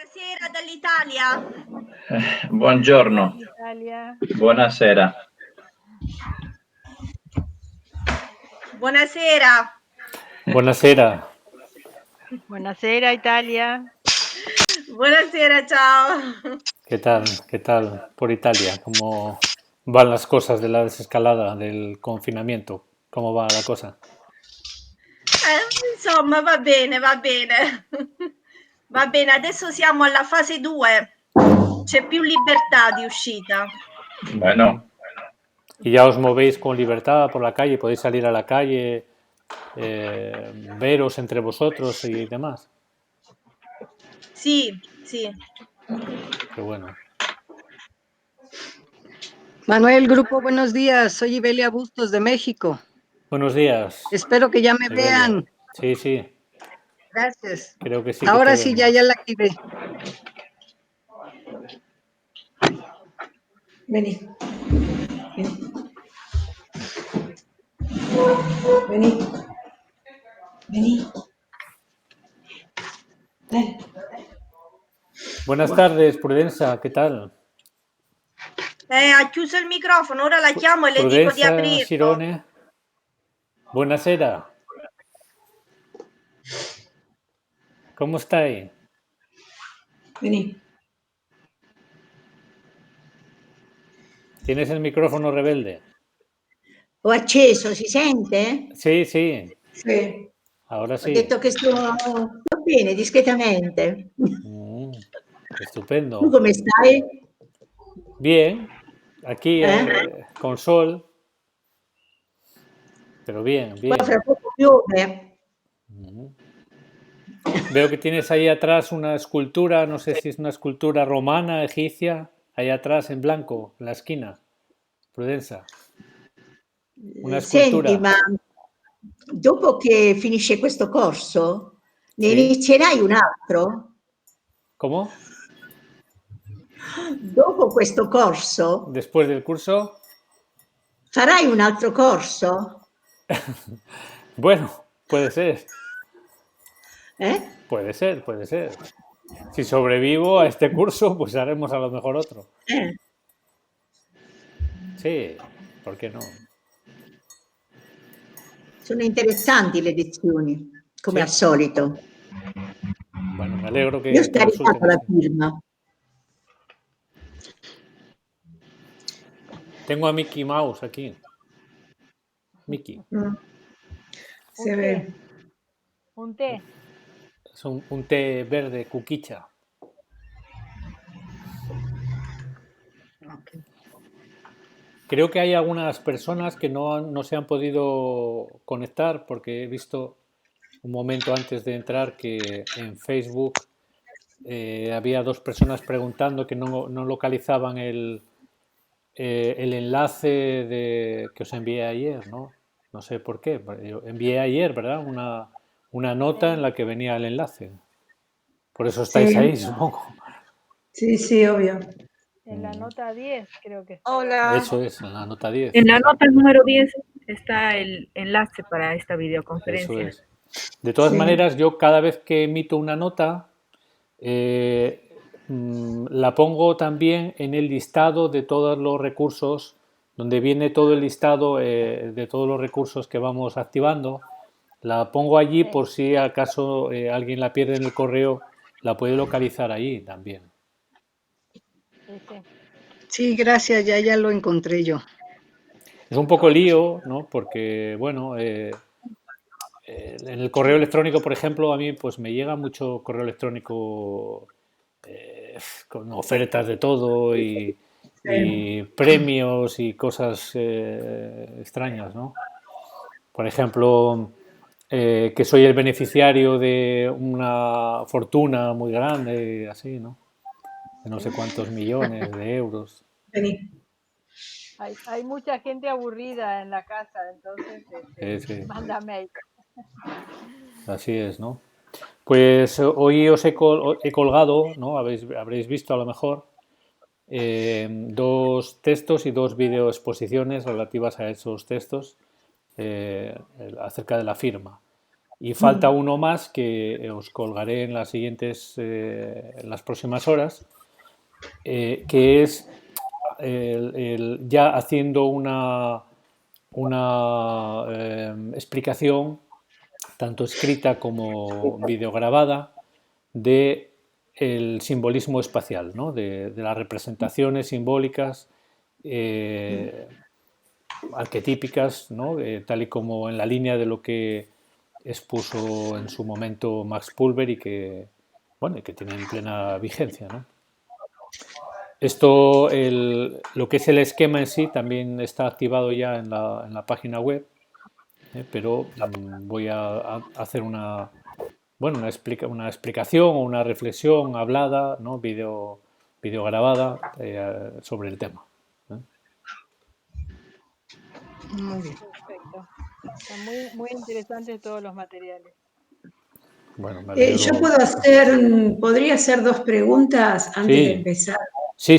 Buonasera dall'Italia. Buongiorno. Italia. Buonasera. Buonasera. Buonasera. Buonasera Italia. Buonasera, ciao. ¿Qué tal? ¿Qué tal por Italia? ¿Cómo van las cosas de la desescalada, del confinamiento? ¿Cómo va la cosa? Insomma, va bene, va bene. Va bene, adesso siamo alla fase 2. C'è più libertà di uscita. Bueno, ¿Y ya os movéis con libertad por la calle? ¿Podéis salir a la calle, veros entre vosotros y demás? Sì, sì. Qué bueno. Manuel Grupo, buenos días. Soy Ibelia Bustos de México. Buenos días. Espero que ya me Ibelia. vean. Sí, sí. Gracias. Creo que sí que Ahora te sí, vemos. ya la activé. Vení. Vení. Vení. Ven. Buenas tardes, Prudenza. ¿Qué tal? Ha chiuso il microfono, ora la chiamo e le dico di Prudenza aprirlo. Sirone. Buonasera. ¿Cómo estáis? Vení. ¿Tienes el micrófono rebelde? Ho acceso, si sente? Sí, sí. Sí. Ahora Ho sí. detto che sto bene, discretamente. Estupendo. Tu come stai? Bien. Aquí con sol. Pero bien, bien. Qua fra poco piove. Veo que tienes ahí atrás una escultura, no sé si es una escultura romana, egipcia, ahí atrás en blanco, en la esquina. Prudenza. Una escultura. Senti, ma dopo che finisce questo corso, ne Sì. inizierai un altro? ¿Cómo? Dopo questo corso, Después del curso. farai un altro corso? Bueno, puede ser. Eh? Puede ser, puede ser. Si sobrevivo a este curso, pues haremos a lo mejor otro. Sí, ¿por qué no? Sono interessanti le lezioni, come Sì. al solito. Bueno, me alegro Io ho que resulten scaricato la así. firma. Tengo a Mickey Mouse aquí. Mickey. Se ve. Un té. Es un té verde cuquicha. Creo que hay algunas personas que no se han podido conectar porque he visto un momento antes de entrar que en Facebook había dos personas preguntando que no localizaban el enlace que os envié ayer, ¿no? No sé por qué. Yo envié ayer, ¿verdad? Una nota en la que venía el enlace. Por eso estáis Sí. ahí, supongo. Sí, sí, obvio. En la nota 10 creo que está. Hola. Eso es, en la nota 10. En la exacto. nota número 10 está el enlace para esta Eso videoconferencia. es. De todas Sí. maneras, yo cada vez que emito una nota, la pongo también en el listado de todos los recursos, donde viene todo el listado de todos los recursos que vamos activando. La pongo allí por si acaso alguien la pierde en el correo, la puede localizar allí también. Sí, gracias, ya lo encontré yo. Es un poco lío, ¿no? Porque, bueno, en el correo electrónico, por ejemplo, a mí pues me llega mucho correo electrónico con ofertas de todo y premios y cosas extrañas, ¿no? Por ejemplo, que soy el beneficiario de una fortuna muy grande, así, ¿no? De no sé cuántos millones de euros. Vení. Hay mucha gente aburrida en la casa, entonces Sí. manda mail. Así es, ¿no? Pues hoy os he colgado, ¿no? Habréis visto a lo mejor dos textos y dos videoexposiciones relativas a esos textos acerca de la firma. Y falta uno más que os colgaré en las siguientes, en las próximas horas, que es ya haciendo una explicación, tanto escrita como videograbada, de el simbolismo espacial, ¿no? de las representaciones simbólicas arquetípicas, ¿no? Tal y como en la línea de lo que expuso en su momento Max Pulver y que, bueno, y que tienen plena vigencia, ¿no? Esto, lo que es el esquema en sí, también está activado ya en la página web, pero voy a hacer una explicación o una reflexión hablada, ¿no? Videograbada sobre el tema. Muy bien. Perfecto. Están muy interesantes todos los materiales. Bueno, me alegro. Yo podría hacer 2 preguntas antes de empezar. Sí.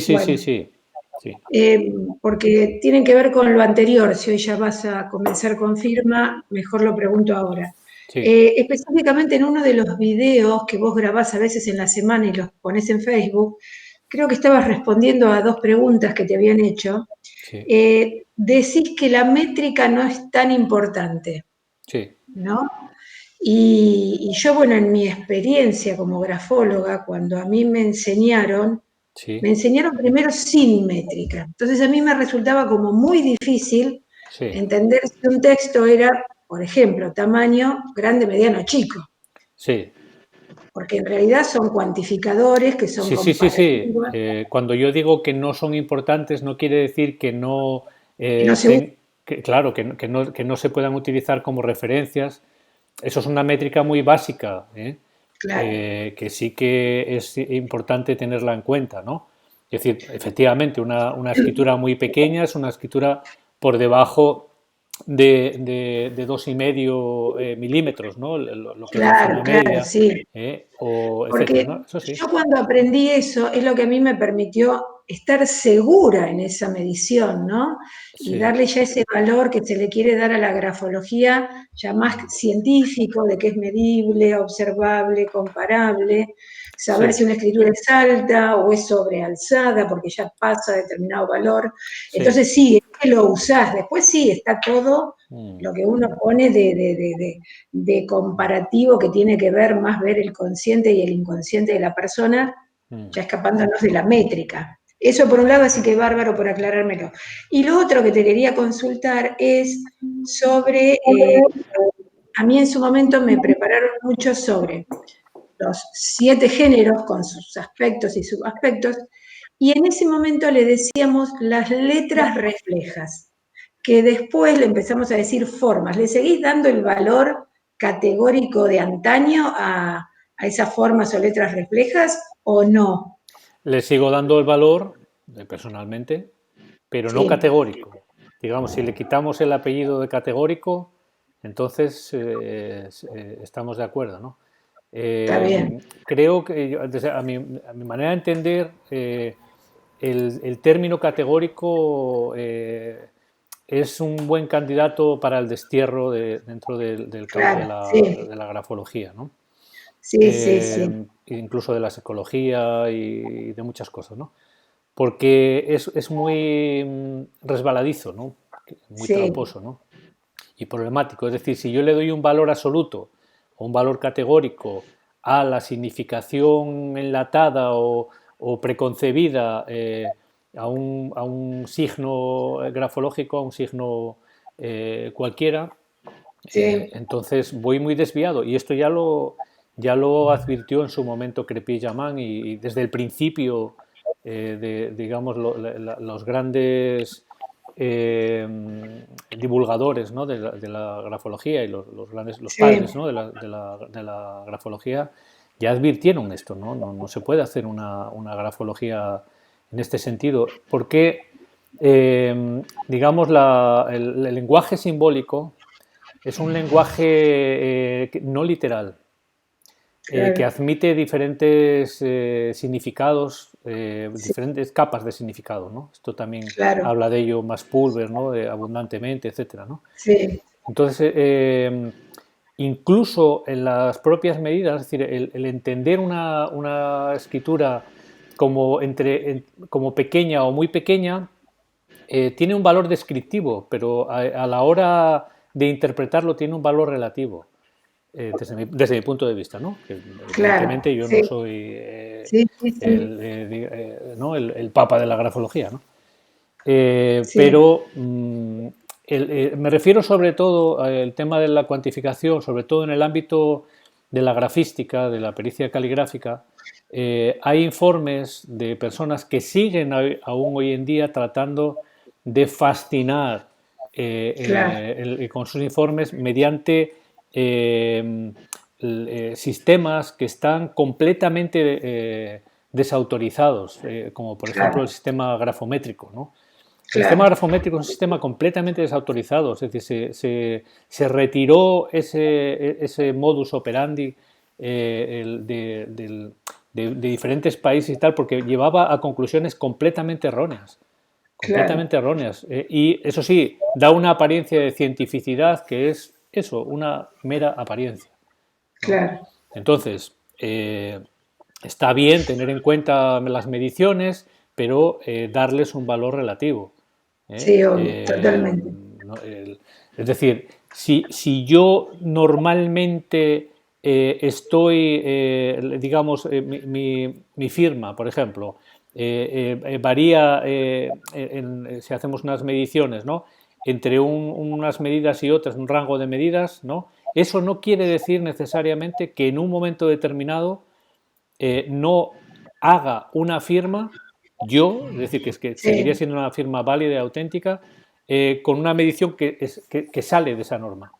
Porque tienen que ver con lo anterior. Si hoy ya vas a comenzar con firma, mejor lo pregunto ahora. Sí. Específicamente en uno de los videos que vos grabás a veces en la semana y los ponés en Facebook, creo que estabas respondiendo a 2 preguntas que te habían hecho. Sí. Decís que la métrica no es tan importante, Sí. ¿no? Y yo, bueno, en mi experiencia como grafóloga, cuando a mí me enseñaron primero sin métrica. Entonces a mí me resultaba como muy difícil entender si un texto era, por ejemplo, tamaño grande, mediano, chico. Sí. Porque en realidad son cuantificadores que son comparativos. Cuando yo digo que no son importantes, no quiere decir que no, claro, que no se puedan utilizar como referencias. Eso es una métrica muy básica, Claro. Que sí que es importante tenerla en cuenta, ¿no? Es decir, efectivamente, una escritura muy pequeña es una escritura por debajo de 2,5 milímetros, ¿no? Lo que Claro, es la media, sí. etcétera, ¿no? Eso sí. Yo cuando aprendí eso es lo que a mí me permitió estar segura en esa medición, ¿no? Y darle ya ese valor que se le quiere dar a la grafología ya más científico, de que es medible, observable, comparable, saber si una escritura es alta o es sobrealzada porque ya pasa determinado valor. Entonces sí, es que lo usás, después sí, está todo lo que uno pone de comparativo que tiene que ver el consciente y el inconsciente de la persona, ya escapándonos de la métrica. Eso por un lado, así que bárbaro por aclarármelo. Y lo otro que te quería consultar es sobre, a mí en su momento me prepararon mucho sobre los 7 géneros con sus aspectos y subaspectos, y en ese momento le decíamos las letras reflejas, que después le empezamos a decir formas. ¿Le seguís dando el valor categórico de antaño a esas formas o letras reflejas o no? Le sigo dando el valor, personalmente, pero no categórico. Digamos, si le quitamos el apellido de categórico, entonces estamos de acuerdo, ¿no? Está bien. Creo que, a mi manera de entender, el término categórico es un buen candidato para el destierro dentro del campo de la grafología, ¿no? Sí. Incluso de la psicología y de muchas cosas, ¿no? Porque es muy resbaladizo, ¿no? Muy tramposo, ¿no? Y problemático. Es decir, si yo le doy un valor absoluto o un valor categórico a la significación enlatada o preconcebida a un signo grafológico, a un signo cualquiera, entonces voy muy desviado. Y esto ya lo advirtió en su momento Crépy-Jamin y desde el principio, digamos, los grandes divulgadores, ¿no? de la grafología y los padres, ¿no? de la grafología ya advirtieron esto, ¿no? No se puede hacer una grafología en este sentido, porque digamos el lenguaje simbólico es un lenguaje no literal, que admite diferentes significados, diferentes capas de significado, ¿no? Esto también habla de ello Max Pulver, ¿no? Abundantemente, etcétera, ¿no? Sí. Entonces, incluso en las propias medidas, es decir, el entender una escritura como, como pequeña o muy pequeña, tiene un valor descriptivo, pero a la hora de interpretarlo tiene un valor relativo, desde mi punto de vista, ¿no? Que evidentemente yo no soy ¿no? el papa de la grafología, ¿no? Pero me refiero sobre todo al tema de la cuantificación, sobre todo en el ámbito de la grafística, de la pericia caligráfica. Hay informes de personas que siguen aún hoy en día tratando de fascinar con sus informes mediante sistemas que están completamente desautorizados, como por ejemplo el sistema grafométrico, ¿no? El sistema grafométrico es un sistema completamente desautorizado, es decir, se retiró ese modus operandi de diferentes países y tal, porque llevaba a conclusiones completamente erróneas. Completamente erróneas. Y eso sí, da una apariencia de cientificidad que es eso, una mera apariencia, ¿no? Claro. Entonces, está bien tener en cuenta las mediciones, pero darles un valor relativo. Sí, totalmente. Es decir, si yo normalmente estoy, digamos, mi firma, por ejemplo, varía, si hacemos unas mediciones, ¿no? Entre unas medidas y otras, un rango de medidas, ¿no? Eso no quiere decir necesariamente que en un momento determinado no haga una firma yo, es decir, que seguiría siendo una firma válida y auténtica, con una medición que sale de esa norma.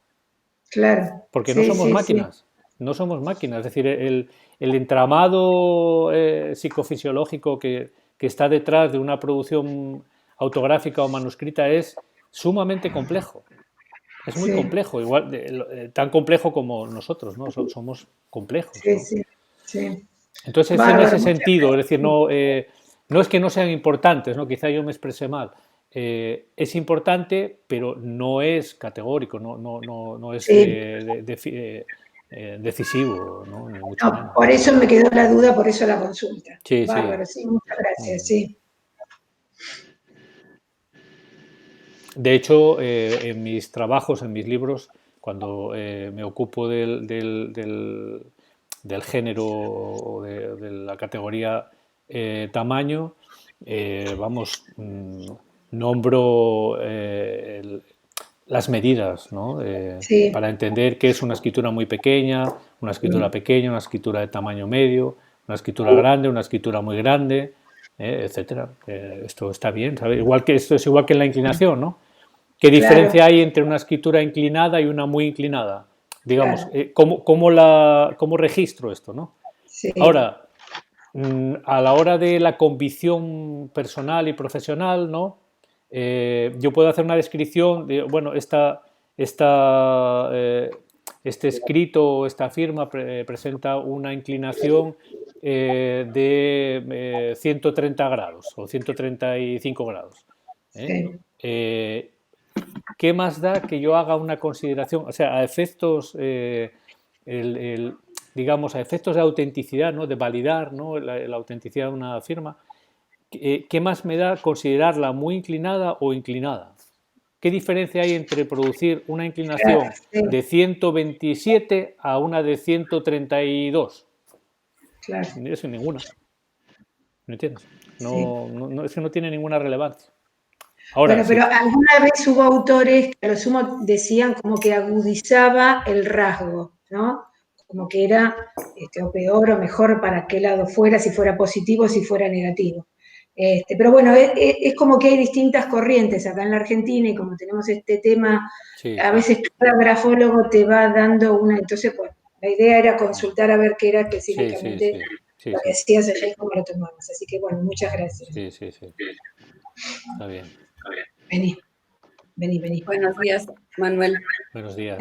Claro. Porque no somos máquinas, no somos máquinas. Es decir, el entramado psicofisiológico que está detrás de una producción autográfica o manuscrita es sumamente complejo. Es muy complejo, igual tan complejo como nosotros, ¿no? Somos complejos, ¿no? Entonces, en ese sentido, es decir, no es que no sean importantes, ¿no? Quizá yo me expresé mal. Es importante, pero no es categórico, no es decisivo, ¿no? Ni mucho menos. Por eso me quedó la duda, por eso la consulta. Sí, bárbaro, sí, muchas gracias, sí. De hecho, en mis trabajos, en mis libros, cuando me ocupo del género o de la categoría tamaño, vamos, nombro las medidas, ¿no? Para entender qué es una escritura muy pequeña, una escritura de tamaño medio, una escritura grande, una escritura muy grande, etcétera. Esto está bien, ¿sabes? Esto es igual que en la inclinación, ¿no? ¿Qué diferencia hay entre una escritura inclinada y una muy inclinada? Digamos, ¿cómo registro esto, no? Ahora, a la hora de la convicción personal y profesional, ¿no? Yo puedo hacer una descripción de, bueno, este escrito, esta firma presenta una inclinación de 130 grados o 135 grados. ¿Qué más da que yo haga una consideración? O sea, a efectos, digamos, a efectos de autenticidad, ¿no? De validar, ¿no? la autenticidad de una firma, ¿qué más me da considerarla muy inclinada o inclinada? ¿Qué diferencia hay entre producir una inclinación de 127 a una de 132? Claro. Eso ninguna. ¿Me entiendes? Eso no tiene ninguna relevancia. Ahora, bueno, pero alguna vez hubo autores que a lo sumo decían como que agudizaba el rasgo, ¿no? Como que era o peor o mejor para qué lado fuera, si fuera positivo o si fuera negativo. Pero bueno, es como que hay distintas corrientes acá en la Argentina y como tenemos este tema, a veces cada grafólogo te va dando una, entonces bueno, la idea era consultar a ver qué era específicamente lo que decías allá y cómo lo tomamos. Así que bueno, muchas gracias. Sí. Está bien. Vení. Buenos días, Manuel. Buenos días.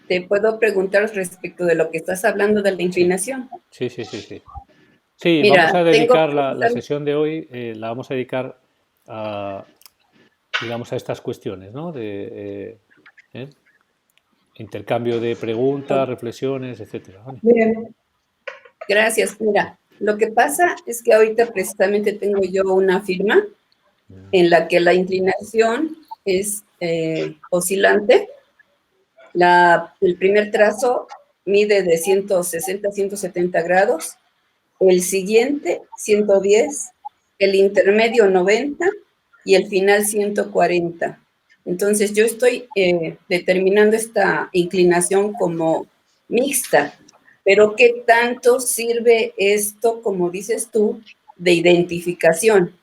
¿Te puedo preguntar respecto de lo que estás hablando de la inclinación? Sí. Sí, mira, vamos a dedicar la sesión de hoy, la vamos a dedicar a, digamos, a estas cuestiones, ¿no? intercambio de preguntas, reflexiones, etcétera. ¿Vale? Bien, gracias. Mira, lo que pasa es que ahorita precisamente tengo yo una firma en la que la inclinación es oscilante. El primer trazo mide de 160 a 170 grados, el siguiente 110, el intermedio 90 y el final 140. Entonces yo estoy determinando esta inclinación como mixta, pero ¿qué tanto sirve esto, como dices tú, de identificación?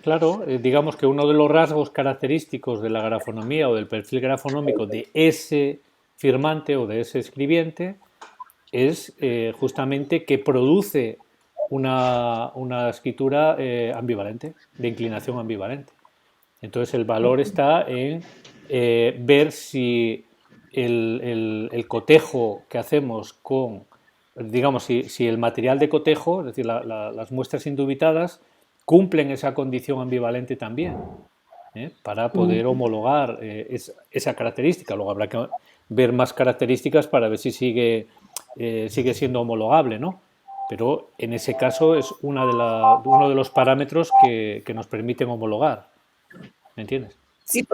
Claro, digamos que uno de los rasgos característicos de la grafonomía o del perfil grafonómico de ese firmante o de ese escribiente es justamente que produce una escritura ambivalente, de inclinación ambivalente. Entonces el valor está en ver si el cotejo que hacemos con, digamos, si el material de cotejo, es decir, las muestras indubitadas, cumplen esa condición ambivalente también, para poder homologar esa característica. Luego habrá que ver más características para ver si sigue siendo homologable, ¿no? Pero en ese caso es uno de los parámetros que nos permiten homologar. ¿Me entiendes? Sí,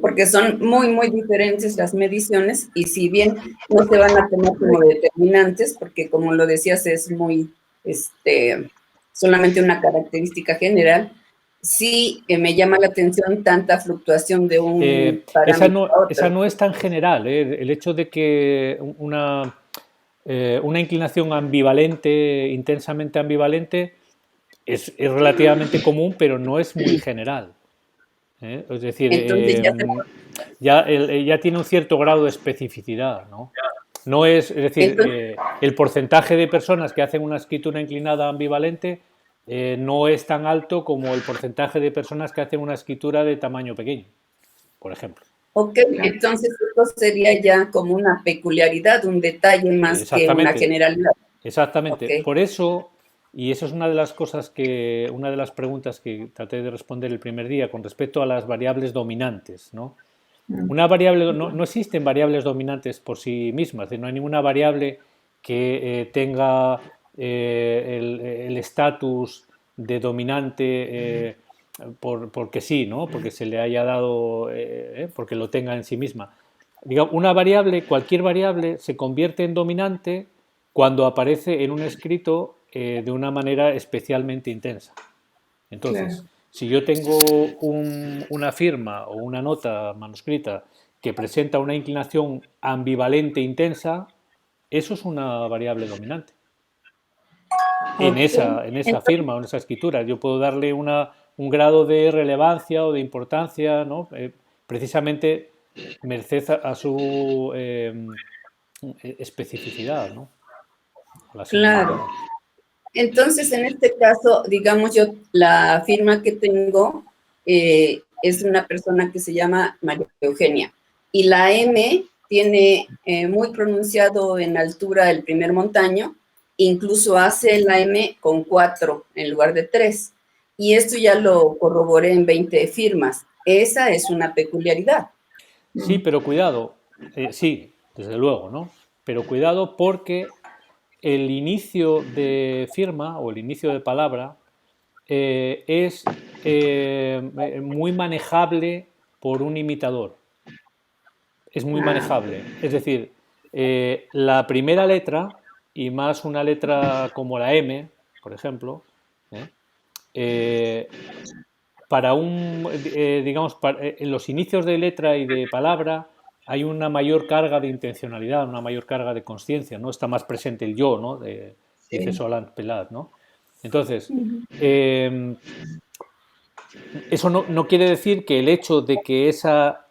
porque son muy, muy diferentes las mediciones y si bien no se van a tomar como determinantes, porque como lo decías es muy, solamente una característica general, sí me llama la atención tanta fluctuación de un parámetro a otro. Esa no es tan general, ¿eh? El hecho de que una inclinación ambivalente, intensamente ambivalente, es relativamente común, pero no es muy general. Es decir, ya tiene un cierto grado de especificidad, ¿no? No es decir, el porcentaje de personas que hacen una escritura inclinada ambivalente no es tan alto como el porcentaje de personas que hacen una escritura de tamaño pequeño, por ejemplo. Ok, entonces esto sería ya como una peculiaridad, un detalle más que una generalidad. Exactamente. Okay. Por eso, y eso es una de las preguntas que traté de responder el primer día con respecto a las variables dominantes, ¿no? Una variable, no existen variables dominantes por sí mismas, es decir, no hay ninguna variable que tenga el estatus de dominante porque sí, ¿no? Porque se le haya dado, porque lo tenga en sí misma. Digamos, cualquier variable se convierte en dominante cuando aparece en un escrito de una manera especialmente intensa. Entonces, claro, si yo tengo una firma o una nota manuscrita que presenta una inclinación ambivalente intensa, eso es una variable dominante. En esa firma o en esa escritura. Yo puedo darle un grado de relevancia o de importancia, ¿no? Precisamente merced a su especificidad, ¿no? Claro. Entonces, en este caso, digamos, yo la firma que tengo es una persona que se llama María Eugenia. Y la M tiene muy pronunciado en altura el primer montaño, incluso hace la M con 4 en lugar de 3. Y esto ya lo corroboré en 20 firmas. Esa es una peculiaridad. Sí, pero cuidado. Sí, desde luego, ¿no? Pero cuidado porque el inicio de firma o el inicio de palabra es muy manejable por un imitador. Es muy manejable. Es decir, la primera letra, y más una letra como la M, por ejemplo, para digamos, en los inicios de letra y de palabra hay una mayor carga de intencionalidad, una mayor carga de conciencia, ¿no? Está más presente el yo, ¿no? Dice Solange Pelat, ¿no? Entonces, eso no quiere decir que el hecho de que esa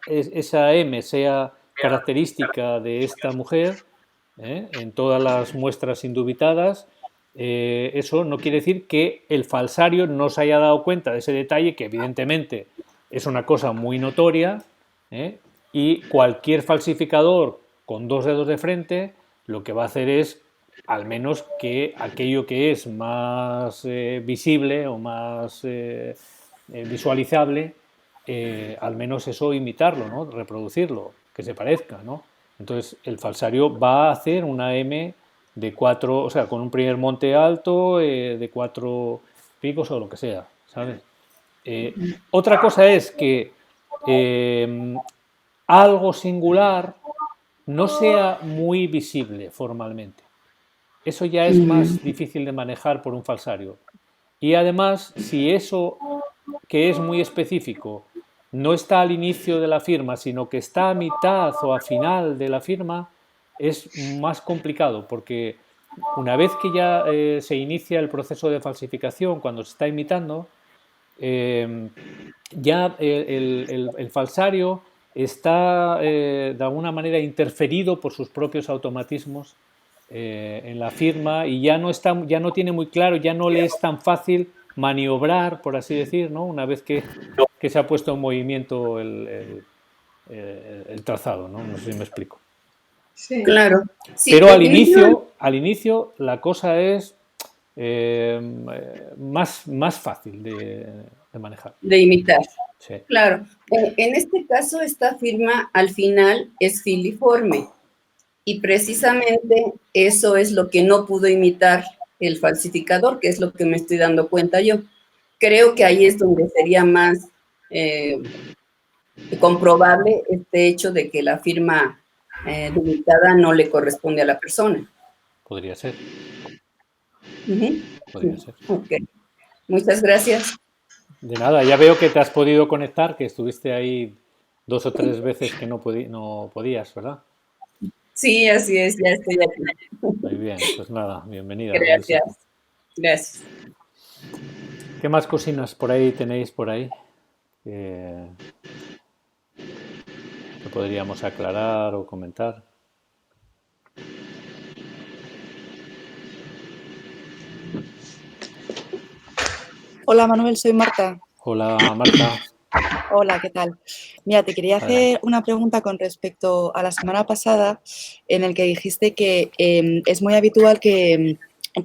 M sea característica de esta mujer, en todas las muestras indubitadas, eso no quiere decir que el falsario no se haya dado cuenta de ese detalle, que evidentemente es una cosa muy notoria, y cualquier falsificador con 2 dedos de frente lo que va a hacer es, al menos, que aquello que es más visible o más visualizable, al menos eso imitarlo, ¿no? Reproducirlo. que se parezca, ¿no? Entonces el falsario va a hacer una M de 4, o sea, con un primer monte alto, de 4 picos o lo que sea, ¿sabes? Otra cosa es que algo singular no sea muy visible formalmente. Eso ya es más difícil de manejar por un falsario. Y además, si eso que es muy específico no está al inicio de la firma, sino que está a mitad o a final de la firma, es más complicado, porque una vez que ya se inicia el proceso de falsificación, cuando se está imitando, ya el falsario está de alguna manera interferido por sus propios automatismos en la firma y ya no tiene muy claro, ya no le es tan fácil maniobrar, por así decir, ¿no? Una vez que se ha puesto en movimiento el trazado, ¿no? No sé si me explico. Sí. Claro. Sí, pero al inicio la cosa es más fácil de manejar. De imitar. Sí. Claro. En este caso, esta firma al final es filiforme. Y precisamente eso es lo que no pudo imitar el falsificador, que es lo que me estoy dando cuenta yo. Creo que ahí es donde sería más comprobable este hecho de que la firma delimitada no le corresponde a la persona. Podría ser. Podría ser. Ok. Muchas gracias. De nada, ya veo que te has podido conectar, que estuviste ahí 2 o 3 veces que no podías, ¿verdad? Sí, así es, ya estoy aquí. Muy bien, pues nada, bienvenida. Gracias. Gracias. ¿Qué más cocinas por ahí tenéis por ahí? Que podríamos aclarar o comentar. Hola Manuel, soy Marta. Hola Marta. Hola, ¿qué tal? Mira, te quería hacer una pregunta con respecto a la semana pasada en el que dijiste que es muy habitual que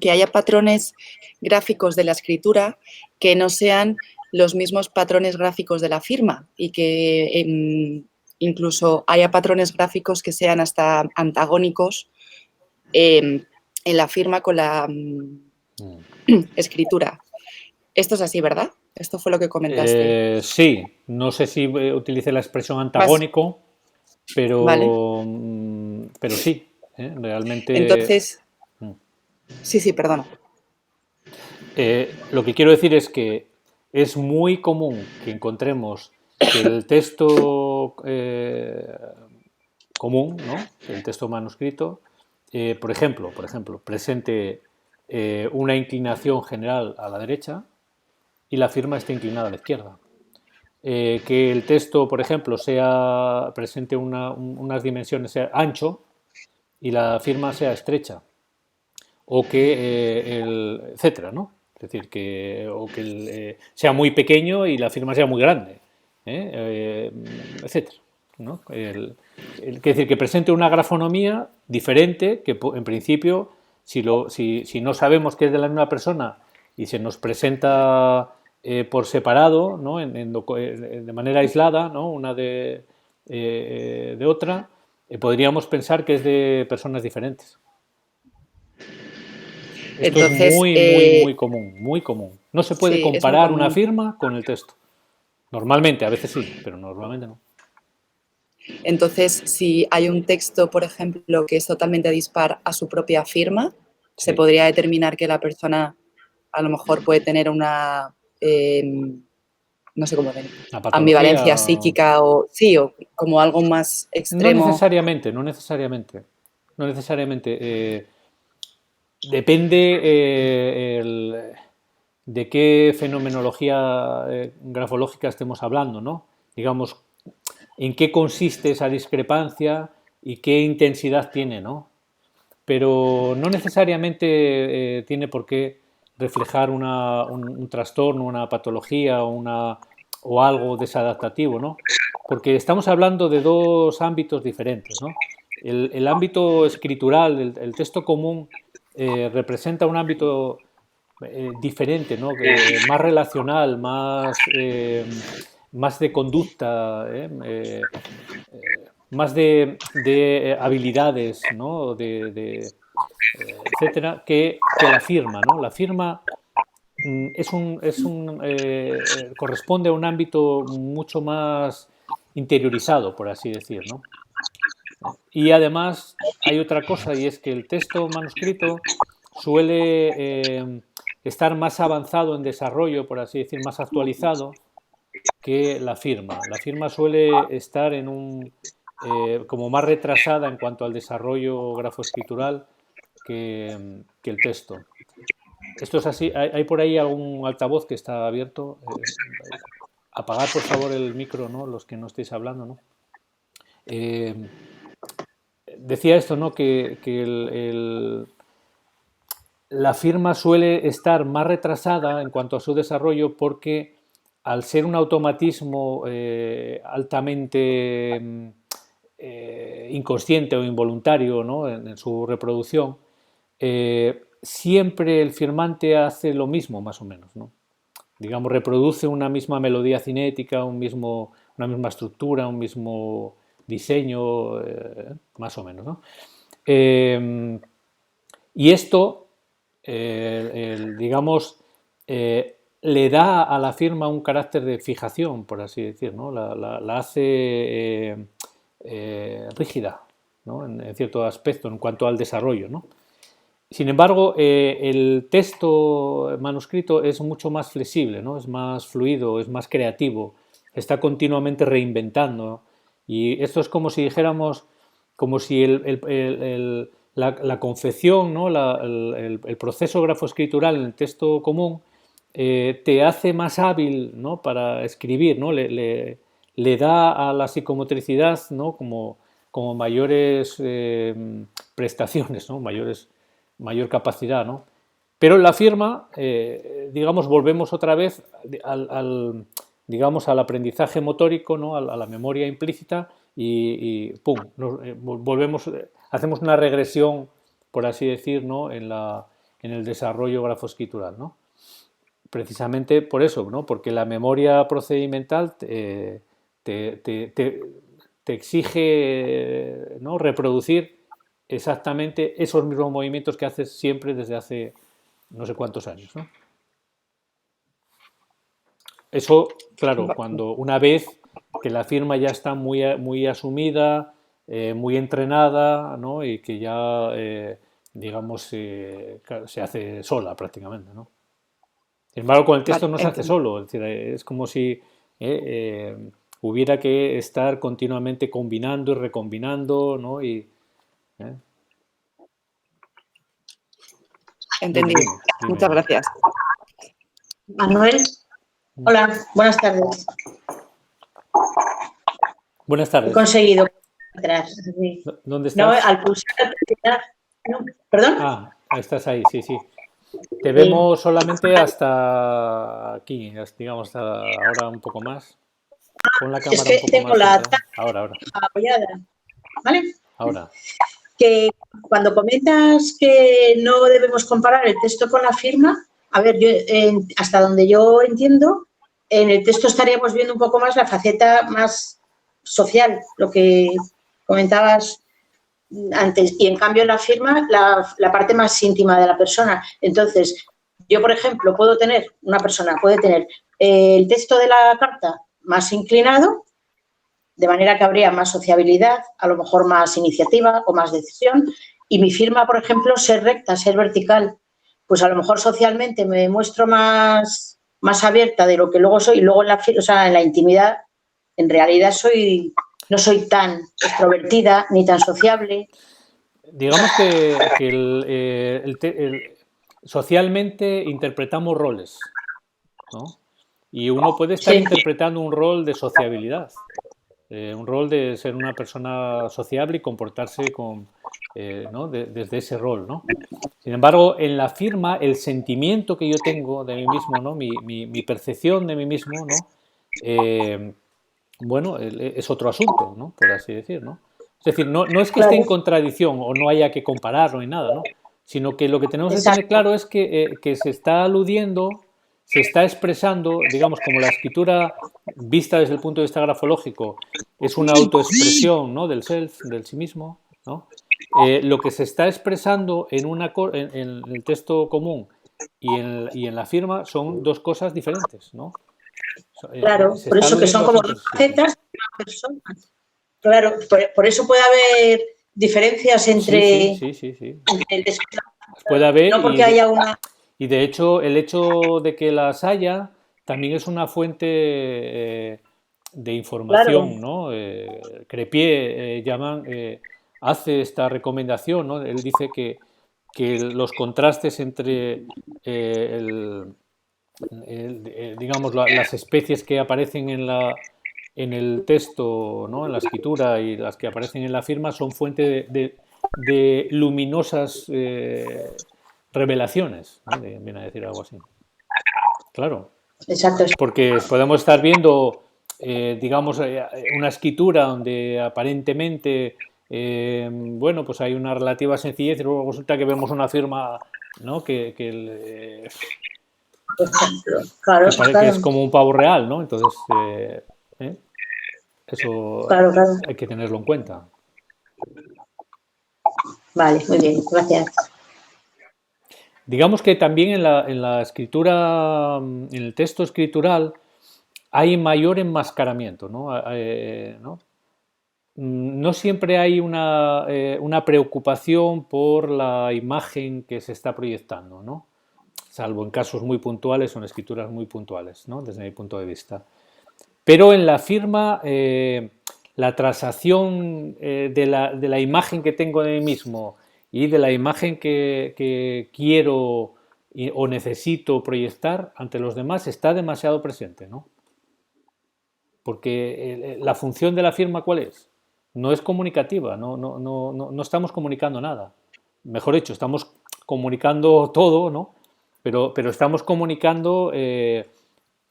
haya patrones gráficos de la escritura que no sean los mismos patrones gráficos de la firma y que incluso haya patrones gráficos que sean hasta antagónicos en la firma con la escritura. Esto es así, ¿verdad? Esto fue lo que comentaste. Sí, no sé si utilicé la expresión antagónico, pero, vale. Pero sí, realmente... Entonces, sí, perdona. Lo que quiero decir es que es muy común que encontremos que el texto común, ¿no? El texto manuscrito, por ejemplo, presente una inclinación general a la derecha y la firma está inclinada a la izquierda. Que el texto, por ejemplo, presente unas dimensiones, sea ancho y la firma sea estrecha. O que etcétera, ¿no? Es decir, que sea muy pequeño y la firma sea muy grande, etcétera, ¿no? Es decir, que presente una grafonomía diferente, que en principio, si no sabemos que es de la misma persona y se nos presenta por separado, ¿no? De manera aislada, ¿no? Una de otra, podríamos pensar que es de personas diferentes. Esto Entonces, es muy común. No se puede comparar una firma con el texto. Normalmente, a veces sí, pero normalmente no. Entonces, si hay un texto, por ejemplo, que es totalmente dispar a su propia firma, se podría determinar que la persona a lo mejor puede tener una, no sé cómo decir, ambivalencia psíquica o como algo más extremo. No necesariamente. Depende de qué fenomenología grafológica estemos hablando, ¿no? Digamos, en qué consiste esa discrepancia y qué intensidad tiene, ¿no? Pero no necesariamente tiene por qué reflejar un trastorno, una patología o algo desadaptativo, ¿no? Porque estamos hablando de 2 ámbitos diferentes, ¿no? El ámbito escritural, el texto común, representa un ámbito diferente, ¿no? Más relacional, más de conducta, más de habilidades, ¿no? Etcétera, que la firma, ¿no? La firma corresponde a un ámbito mucho más interiorizado, por así decir, ¿no? Y además hay otra cosa, y es que el texto manuscrito suele estar más avanzado en desarrollo, por así decir, más actualizado que la firma. La firma suele estar como más retrasada en cuanto al desarrollo grafoescritural que el texto. Esto es así. ¿Hay por ahí algún altavoz que está abierto? Apagad, por favor, el micro, ¿no? Los que no estéis hablando, ¿no? Decía esto, ¿no? Que la firma suele estar más retrasada en cuanto a su desarrollo porque al ser un automatismo altamente inconsciente o involuntario, ¿no? en su reproducción, siempre el firmante hace lo mismo, más o menos, ¿no? Digamos, reproduce una misma melodía cinética, una misma estructura, un mismo diseño, más o menos, ¿no? Y esto, digamos, le da a la firma un carácter de fijación, por así decir, ¿no? La hace rígida, ¿no? En cierto aspecto, en cuanto al desarrollo, ¿no? Sin embargo, el texto manuscrito es mucho más flexible, ¿no? Es más fluido, es más creativo, está continuamente reinventando. Y esto es como si dijéramos, como si la confección, ¿no? el proceso grafoescritural en el texto común te hace más hábil, ¿no? Para escribir, ¿no? Le da a la psicomotricidad, ¿no? como mayores prestaciones, ¿no? Mayor capacidad, ¿no? Pero en la firma, digamos, volvemos otra vez digamos, al aprendizaje motórico, ¿no? a la memoria implícita y ¡pum! Volvemos, hacemos una regresión, por así decir, ¿no? en el desarrollo grafoescritural, ¿no? Precisamente por eso, ¿no? Porque la memoria procedimental te exige, ¿no? reproducir exactamente esos mismos movimientos que haces siempre desde hace no sé cuántos años, ¿no? Eso, claro, cuando una vez que la firma ya está muy asumida, muy entrenada, ¿no? Y que ya, digamos, se hace sola prácticamente, ¿no? Sin embargo, con el texto no se hace solo, es decir, es como si hubiera que estar continuamente combinando y recombinando, ¿no? Entendido. Dime. Muchas gracias. Manuel, hola, buenas tardes. Buenas tardes. He conseguido entrar. ¿Dónde estás? No, al pulsar. No, ¿perdón? Ah, estás ahí, sí, sí. Te vemos solamente hasta aquí, digamos, hasta ahora un poco más. Pon la cámara es que un poco tengo más la centrada. Ahora. apoyada, ¿vale? Ahora. Que cuando comentas que no debemos comparar el texto con la firma, a ver, yo, hasta donde yo entiendo, en el texto estaríamos viendo un poco más la faceta más social, lo que comentabas antes, y en cambio en la firma la parte más íntima de la persona. Entonces, yo, por ejemplo, una persona puede tener el texto de la carta más inclinado, de manera que habría más sociabilidad, a lo mejor más iniciativa o más decisión, y mi firma, por ejemplo, ser recta, ser vertical, pues a lo mejor socialmente me muestro más abierta de lo que luego soy, y luego en la intimidad, en realidad no soy tan extrovertida ni tan sociable. Digamos que socialmente interpretamos roles, ¿no? Y uno puede estar interpretando un rol de sociabilidad, un rol de ser una persona sociable y comportarse ¿no? desde ese rol, ¿no? Sin embargo, en la firma, el sentimiento que yo tengo de mí mismo, ¿no? mi percepción de mí mismo, ¿no? Bueno, es otro asunto, ¿no? Por así decir, ¿no? Es decir, no es que esté en contradicción o no haya que compararlo ni nada, ¿no? Sino que lo que tenemos que tener claro es que se está aludiendo se está expresando, digamos, como la escritura vista desde el punto de vista grafológico es una autoexpresión, ¿no?, del self, del sí mismo, ¿no? Lo que se está expresando en el texto común y en la firma son dos cosas diferentes, ¿no? Claro, por eso que son como dos facetas de una persona. Claro, por eso puede haber diferencias entre el desplazamiento. Puede haber, no porque haya una... y de hecho el hecho de que las haya también es una fuente de información, Claro. ¿no? Crepié hace esta recomendación, ¿no? Él dice que los contrastes entre digamos las especies que aparecen en el texto, ¿no?, en la escritura, y las que aparecen en la firma son fuente de luminosas revelaciones, ¿no? Viene a decir algo así. Claro. Exacto. Porque podemos estar viendo, digamos, una escritura donde aparentemente, bueno, pues hay una relativa sencillez y luego resulta que vemos una firma, ¿no?, que es como un pavo real, ¿no? Entonces, eso hay que tenerlo en cuenta. Vale, muy bien, gracias. Digamos que también en la escritura, en el texto escritural, hay mayor enmascaramiento, ¿no? No siempre hay una preocupación por la imagen que se está proyectando, ¿no? Salvo en casos muy puntuales o en escrituras muy puntuales, ¿no?, desde mi punto de vista. Pero en la firma, la transacción de la imagen que tengo de mí mismo y de la imagen que quiero o necesito proyectar ante los demás está demasiado presente, ¿no? Porque la función de la firma, ¿cuál es? No es comunicativa, no estamos comunicando nada. Mejor dicho, estamos comunicando todo, ¿no? Pero estamos comunicando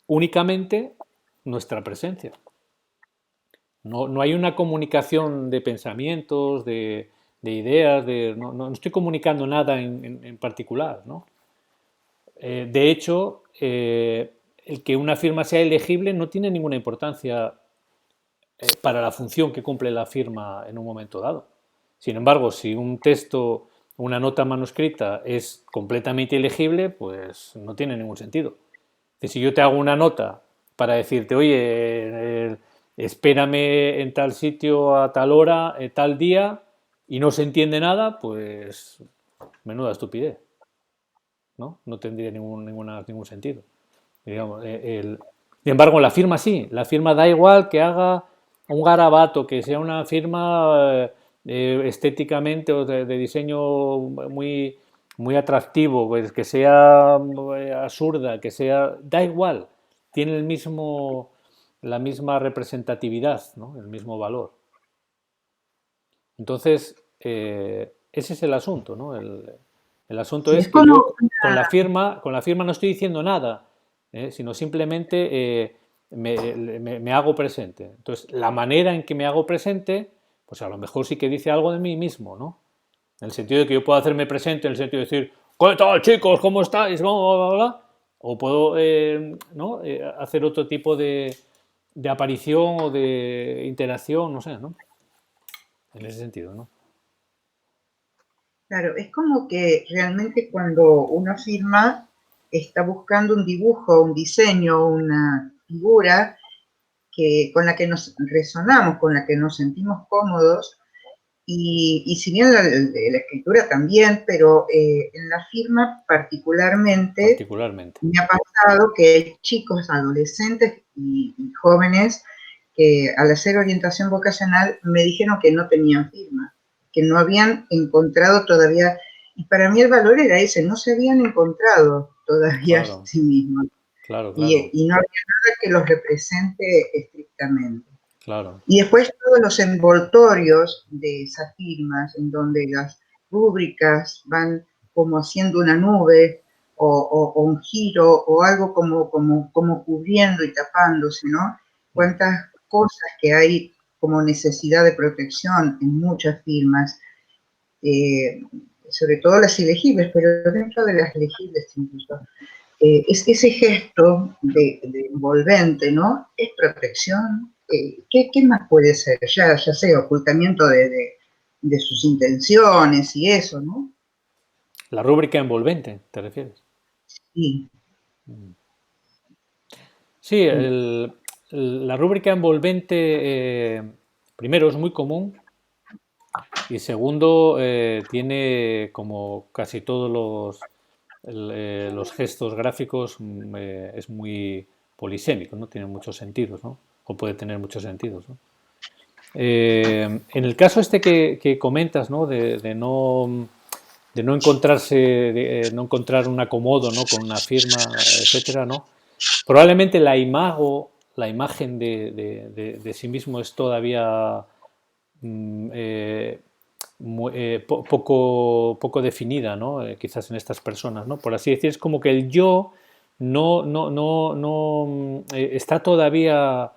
únicamente nuestra presencia. No hay una comunicación de pensamientos, de ideas, no estoy comunicando nada en particular, ¿no? De hecho, el que una firma sea elegible no tiene ninguna importancia para la función que cumple la firma en un momento dado. Sin embargo, si un texto, una nota manuscrita es completamente ilegible, pues no tiene ningún sentido. Si yo te hago una nota para decirte, oye, espérame en tal sitio a tal hora, tal día, y no se entiende nada, pues menuda estupidez, ¿no? No tendría ningún sentido. Digamos, sin embargo, la firma sí, la firma da igual que haga un garabato, que sea una firma estéticamente o de diseño muy atractivo, pues que sea absurda, que sea, da igual, tiene la misma representatividad, ¿no?, el mismo valor. Entonces, ese es el asunto, ¿no? El asunto es que yo con la firma no estoy diciendo nada, sino simplemente me hago presente. Entonces, la manera en que me hago presente, pues a lo mejor sí que dice algo de mí mismo, ¿no? En el sentido de que yo puedo hacerme presente, en el sentido de decir, ¿qué tal, chicos? ¿Cómo estáis? Bla, bla, bla. O puedo ¿no?, hacer otro tipo de aparición o de interacción, no sé, ¿no? En ese sentido, ¿no? Claro, es como que realmente cuando uno firma está buscando un dibujo, un diseño, una figura con la que nos resonamos, con la que nos sentimos cómodos, y si bien la escritura también, pero en la firma particularmente me ha pasado que hay chicos, adolescentes y jóvenes que al hacer orientación vocacional me dijeron que no tenían firma, que no habían encontrado todavía, y para mí el valor era ese, no se habían encontrado todavía a sí mismos. Claro. Y no había nada que los represente estrictamente. Claro. Y después todos los envoltorios de esas firmas, en donde las rúbricas van como haciendo una nube o un giro o algo como cubriendo y tapándose, ¿no? Cuántas cosas que hay como necesidad de protección en muchas firmas, sobre todo las ilegibles, pero dentro de las legibles incluso. ese gesto de envolvente, ¿no? ¿Es protección? ¿Qué más puede ser? Ya sea ocultamiento de sus intenciones y eso, ¿no? La rúbrica envolvente, ¿te refieres? Sí. Sí, la rúbrica envolvente, primero, es muy común y segundo, tiene, como casi todos los gestos gráficos, es muy polisémico, ¿no? Tiene muchos sentidos, ¿no? O puede tener muchos sentidos, ¿no? En el caso este que comentas, ¿no? De no encontrarse, no encontrar un acomodo, ¿no? Con una firma, etcétera, ¿no? Probablemente la imagen de sí mismo es todavía poco definida, ¿no? Quizás en estas personas, ¿no? Por así decir, es como que el yo no está todavía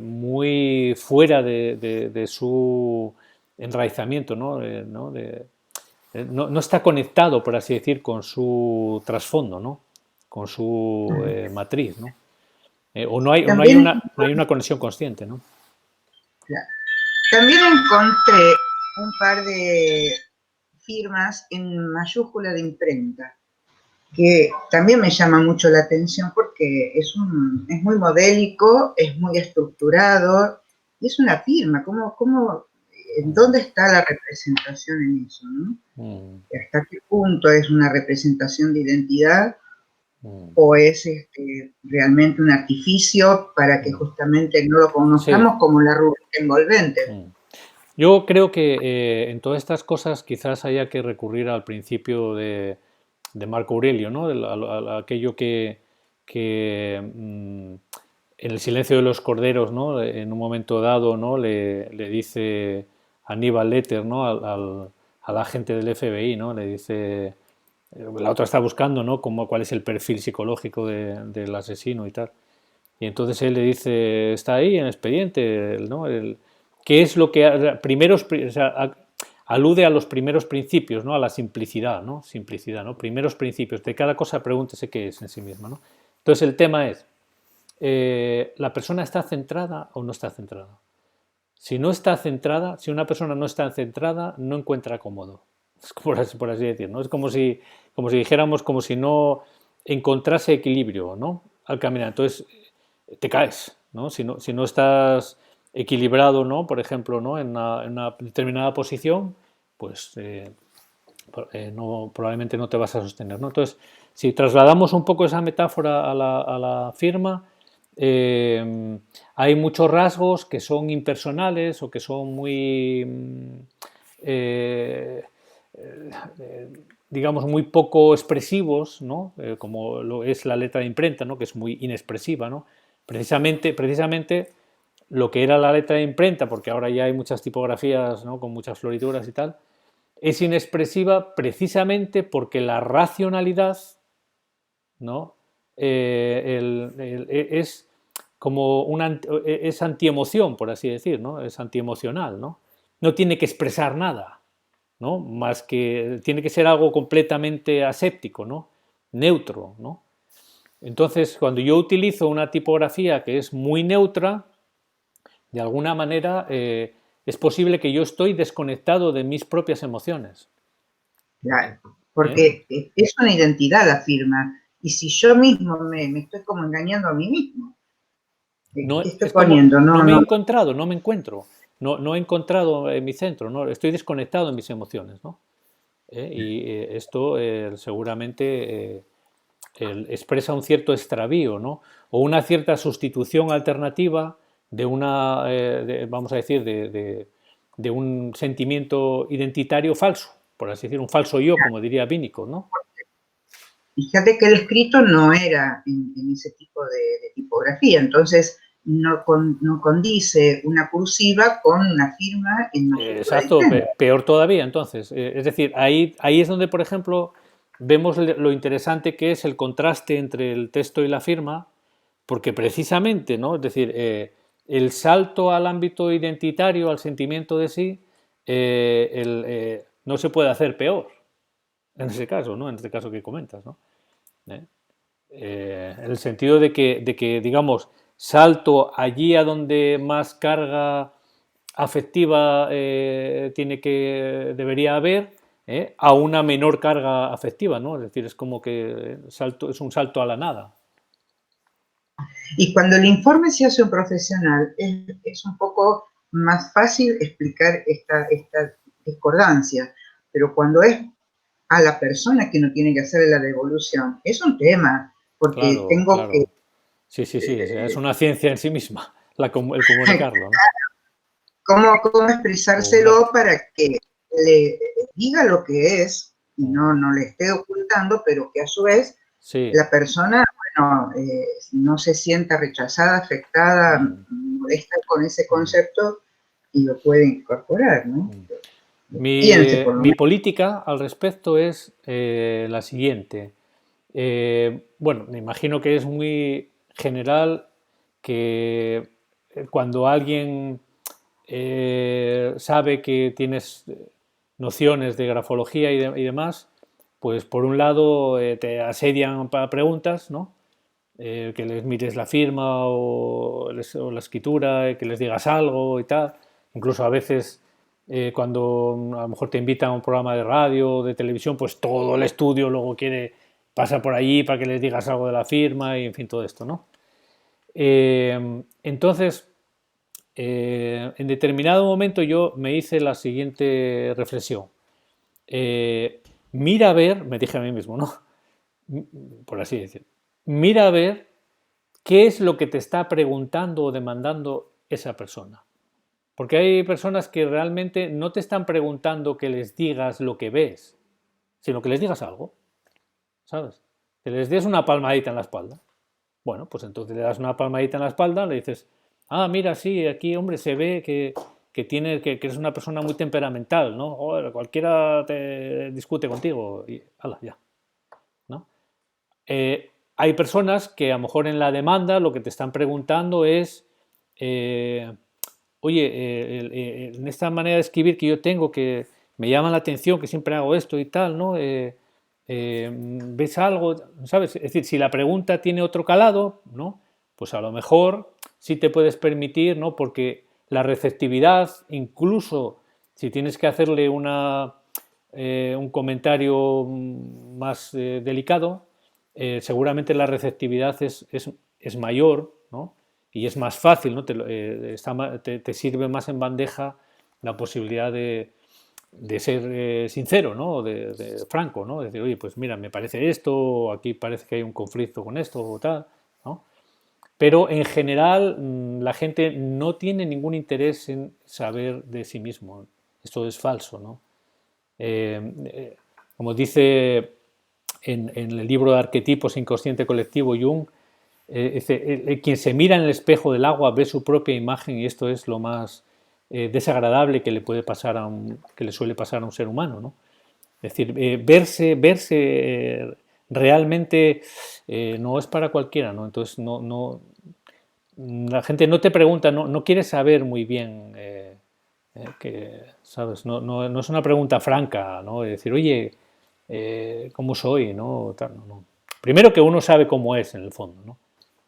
muy fuera de su enraizamiento, ¿no? No está conectado, por así decir, con su trasfondo, ¿no? Con su matriz, ¿no? O no hay una conexión consciente, ¿no? También encontré un par de firmas en mayúscula de imprenta, que también me llama mucho la atención porque es muy modélico, es muy estructurado, y es una firma. ¿Dónde está la representación en eso, no? ¿Hasta qué punto es una representación de identidad o es realmente un artificio para que justamente no lo conozcamos como la rúbrica envolvente? Yo creo que en todas estas cosas quizás haya que recurrir al principio de Marco Aurelio, ¿no? Aquello que en el silencio de los corderos, ¿no? En un momento dado, ¿no? le dice Aníbal Lecter, ¿no? al agente del FBI, ¿no? Le dice, la otra está buscando, ¿no? Cuál es el perfil psicológico del asesino y tal. Y entonces él le dice, está ahí en el expediente, ¿no? ¿Qué es lo que o sea, alude a los primeros principios, ¿no? A la simplicidad, ¿no? Simplicidad, ¿no? Primeros principios. De cada cosa pregúntese qué es en sí misma, ¿no? Entonces el tema es, ¿la persona está centrada o no está centrada? Si no está centrada, si una persona no está centrada, no encuentra cómodo. Es por así decir, ¿no? Es como si dijéramos, como si no encontrase equilibrio, ¿no? Al caminar. Entonces te caes, ¿no? Si no estás equilibrado, ¿no? Por ejemplo, ¿no? En una determinada posición, pues probablemente no te vas a sostener, ¿no? Entonces, si trasladamos un poco esa metáfora a la firma, hay muchos rasgos que son impersonales o que son muy, digamos, muy poco expresivos, ¿no? Como lo es la letra de imprenta, ¿no? Que es muy inexpresiva, ¿no? Precisamente lo que era la letra de imprenta, porque ahora ya hay muchas tipografías, ¿no? Con muchas florituras y tal, es inexpresiva precisamente porque la racionalidad, ¿no? Es como es antiemoción, por así decir, ¿no? Es antiemocional, ¿no? No tiene que expresar nada, ¿no? Más que tiene que ser algo completamente aséptico, ¿no? Neutro, ¿no? Entonces, cuando yo utilizo una tipografía que es muy neutra, de alguna manera es posible que yo estoy desconectado de mis propias emociones. Claro, porque es una identidad la firma, y si yo mismo me estoy como engañando a mí mismo, No, estoy poniendo, no me he encontrado, no me encuentro, no he encontrado mi centro, ¿no? Estoy desconectado en mis emociones, ¿no? Y esto seguramente expresa un cierto extravío, ¿no? O una cierta sustitución alternativa de una, vamos a decir, de un sentimiento identitario falso, por así decir, un falso yo, como diría Winnicott, ¿no? Fíjate que el escrito no era en ese tipo de tipografía, entonces no condice una cursiva con una firma en mayúscula. Exacto, peor todavía, entonces. Es decir, ahí es donde, por ejemplo, vemos lo interesante que es el contraste entre el texto y la firma, porque precisamente, ¿no? Es decir, el salto al ámbito identitario, al sentimiento de sí, no se puede hacer peor, en ese caso, ¿no? En este caso que comentas, ¿no? En el sentido de que, digamos, salto allí a donde más carga afectiva debería haber, a una menor carga afectiva, ¿no? Es decir, es como que es un salto a la nada. Y cuando el informe se hace un profesional, es un poco más fácil explicar esta discordancia, pero cuando es a la persona que no tiene que hacer la devolución, es un tema, porque Claro, tengo claro. que... Sí, es una ciencia en sí misma, el comunicarlo, ¿no? ¿Cómo expresárselo para que le diga lo que es y no le esté ocultando, pero que a su vez la persona, bueno, no se sienta rechazada, afectada, molesta con ese concepto y lo puede incorporar, ¿no? Mi política al respecto es la siguiente. Bueno, me imagino que es muy general que cuando alguien sabe que tienes nociones de grafología y demás, pues por un lado te asedian para preguntas, ¿no? Que les mires la firma o la escritura, que les digas algo y tal. Incluso a veces cuando a lo mejor te invitan a un programa de radio o de televisión, pues todo el estudio luego pasa por allí para que les digas algo de la firma y en fin, todo esto, ¿no? Entonces, en determinado momento yo me hice la siguiente reflexión. Mira a ver, me dije a mí mismo, ¿no? Por así decir. Mira a ver qué es lo que te está preguntando o demandando esa persona. Porque hay personas que realmente no te están preguntando que les digas lo que ves, sino que les digas algo, ¿sabes? Que les des una palmadita en la espalda. Bueno, pues entonces le das una palmadita en la espalda, le dices, ah, mira, sí, aquí, hombre, se ve que eres una persona muy temperamental, ¿no? Joder, cualquiera te discute contigo y ala, ya, ¿no? Hay personas que a lo mejor en la demanda lo que te están preguntando es, oye, en esta manera de escribir que yo tengo, que me llama la atención, que siempre hago esto y tal, ¿no? ¿Ves algo? ¿Sabes? Es decir, si la pregunta tiene otro calado, ¿no? Pues a lo mejor sí te puedes permitir, ¿no? Porque la receptividad, incluso si tienes que hacerle un comentario más delicado, seguramente la receptividad es mayor, ¿no? Y es más fácil, ¿no? Te sirve más en bandeja la posibilidad de ser sincero, ¿no? De franco, ¿no? Decir, oye, pues mira, me parece esto, aquí parece que hay un conflicto con esto o tal, ¿no? Pero en general la gente no tiene ningún interés en saber de sí mismo. Esto es falso, ¿no? Como dice en el libro de Arquetipos Inconsciente Colectivo, Jung, quien se mira en el espejo del agua ve su propia imagen y esto es lo más desagradable que le puede pasar que le suele pasar a un ser humano, ¿no? Es decir, verse realmente no es para cualquiera, ¿no? Entonces la gente no te pregunta, no quiere saber muy bien ¿sabes? No es una pregunta franca, ¿no? Es decir, oye, ¿cómo soy? ¿No? No. Primero que uno sabe cómo es en el fondo, ¿no?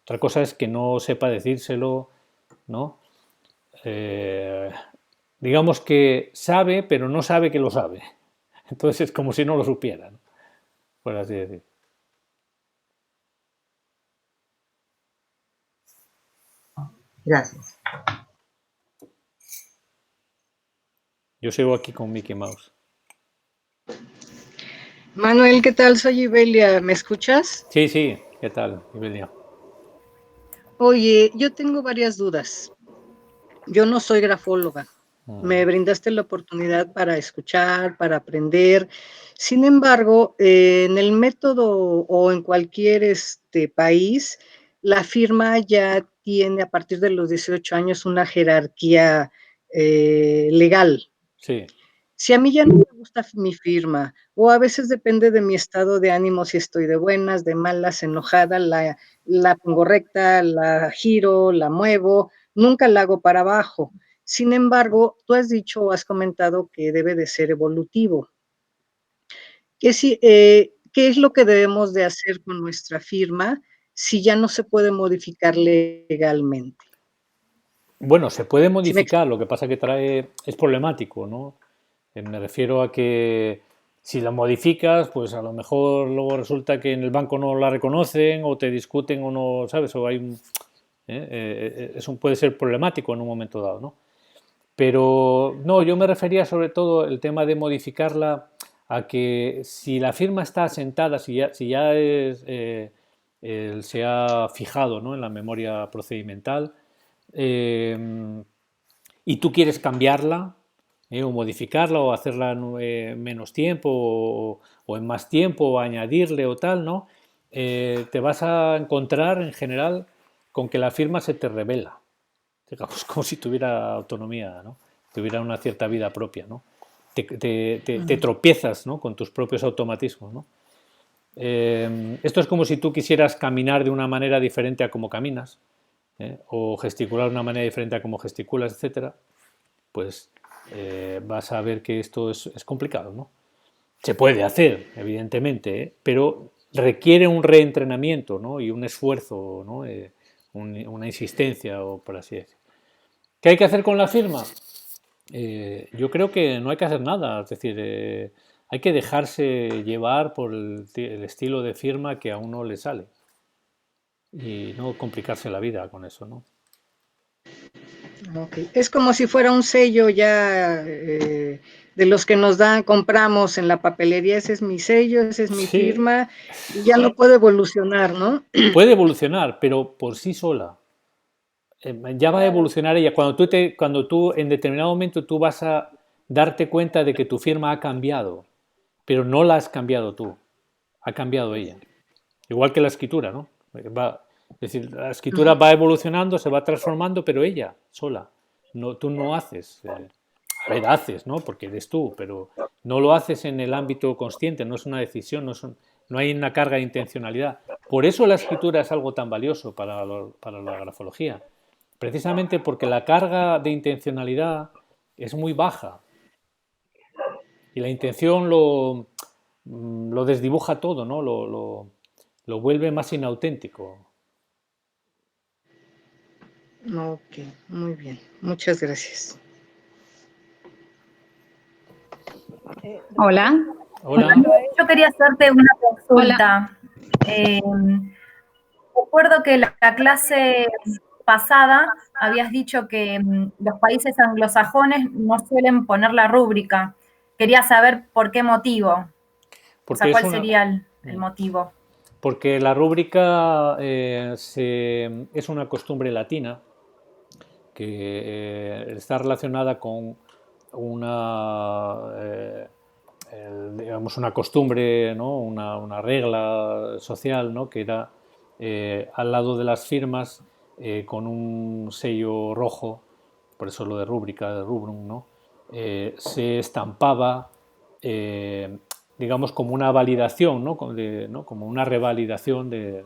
Otra cosa es que no sepa decírselo, ¿no? Digamos que sabe, pero no sabe que lo sabe. Entonces es como si no lo supiera, ¿no? Por así decir. Gracias. Yo sigo aquí con Mickey Mouse. Manuel, ¿qué tal? Soy Ibelia, ¿me escuchas? Sí, ¿qué tal, Ibelia? Oye, yo tengo varias dudas. Yo no soy grafóloga. Me brindaste la oportunidad para escuchar, para aprender. Sin embargo, en el método o en cualquier país, la firma ya tiene a partir de los 18 años una jerarquía legal. Sí. Si a mí ya no me gusta mi firma, o a veces depende de mi estado de ánimo, si estoy de buenas, de malas, enojada, la pongo recta, la giro, la muevo, nunca la hago para abajo. Sin embargo, tú has dicho o has comentado que debe de ser evolutivo. ¿qué es lo que debemos de hacer con nuestra firma si ya no se puede modificar legalmente? Bueno, se puede ¿Sí me modificar, lo que pasa que es problemático, ¿no? Me refiero a que si la modificas, pues a lo mejor luego resulta que en el banco no la reconocen o te discuten o no, ¿sabes? O hay eso puede ser problemático en un momento dado, ¿no? Pero no, yo me refería sobre todo el tema de modificarla a que si la firma está asentada, si ya se ha fijado, ¿no?, en la memoria procedimental, y tú quieres cambiarla, o modificarla o hacerla en menos tiempo o en más tiempo o añadirle o tal, ¿no? Te vas a encontrar en general con que la firma se te revela, digamos, como si tuviera autonomía, ¿no? Tuviera una cierta vida propia, ¿no? Te tropiezas, ¿no?, con tus propios automatismos, ¿no? Esto es como si tú quisieras caminar de una manera diferente a como caminas, o gesticular de una manera diferente a como gesticulas, etcétera. Pues vas a ver que esto es complicado, ¿no? Se puede hacer, evidentemente, pero requiere un reentrenamiento, ¿no?, y un esfuerzo, ¿no?, una insistencia, o por así decirlo. ¿Qué hay que hacer con la firma? Yo creo que no hay que hacer nada, es decir, hay que dejarse llevar por el estilo de firma que a uno le sale y no complicarse la vida con eso, ¿no? Okay. Es como si fuera un sello ya de los que nos dan, compramos en la papelería, ese es mi sello, esa es mi Sí. firma, y ya no puede evolucionar, ¿no? Puede evolucionar, pero por sí sola. Ya va a evolucionar ella. Cuando tú en determinado momento tú vas a darte cuenta de que tu firma ha cambiado, pero no la has cambiado tú, ha cambiado ella. Igual que la escritura, ¿no? Es decir, la escritura va evolucionando, se va transformando, pero ella sola. No, tú no haces. A ver, haces, ¿no? Porque eres tú, pero no lo haces en el ámbito consciente, no es una decisión, no hay una carga de intencionalidad. Por eso la escritura es algo tan valioso para la grafología. Precisamente porque la carga de intencionalidad es muy baja. Y la intención lo desdibuja todo, ¿no? Lo vuelve más inauténtico. Ok, muy bien. Muchas gracias. Hola. Hola. Yo quería hacerte una consulta. Recuerdo que la clase pasada habías dicho que los países anglosajones no suelen poner la rúbrica. Quería saber por qué motivo. O sea, ¿cuál sería el motivo? Porque la rúbrica es una costumbre latina que está relacionada con digamos, una costumbre, ¿no?, una regla social, ¿no?, que era al lado de las firmas con un sello rojo, por eso lo de rúbrica, de rubrum, ¿no?, se estampaba, digamos, como una validación, ¿no?, como una revalidación de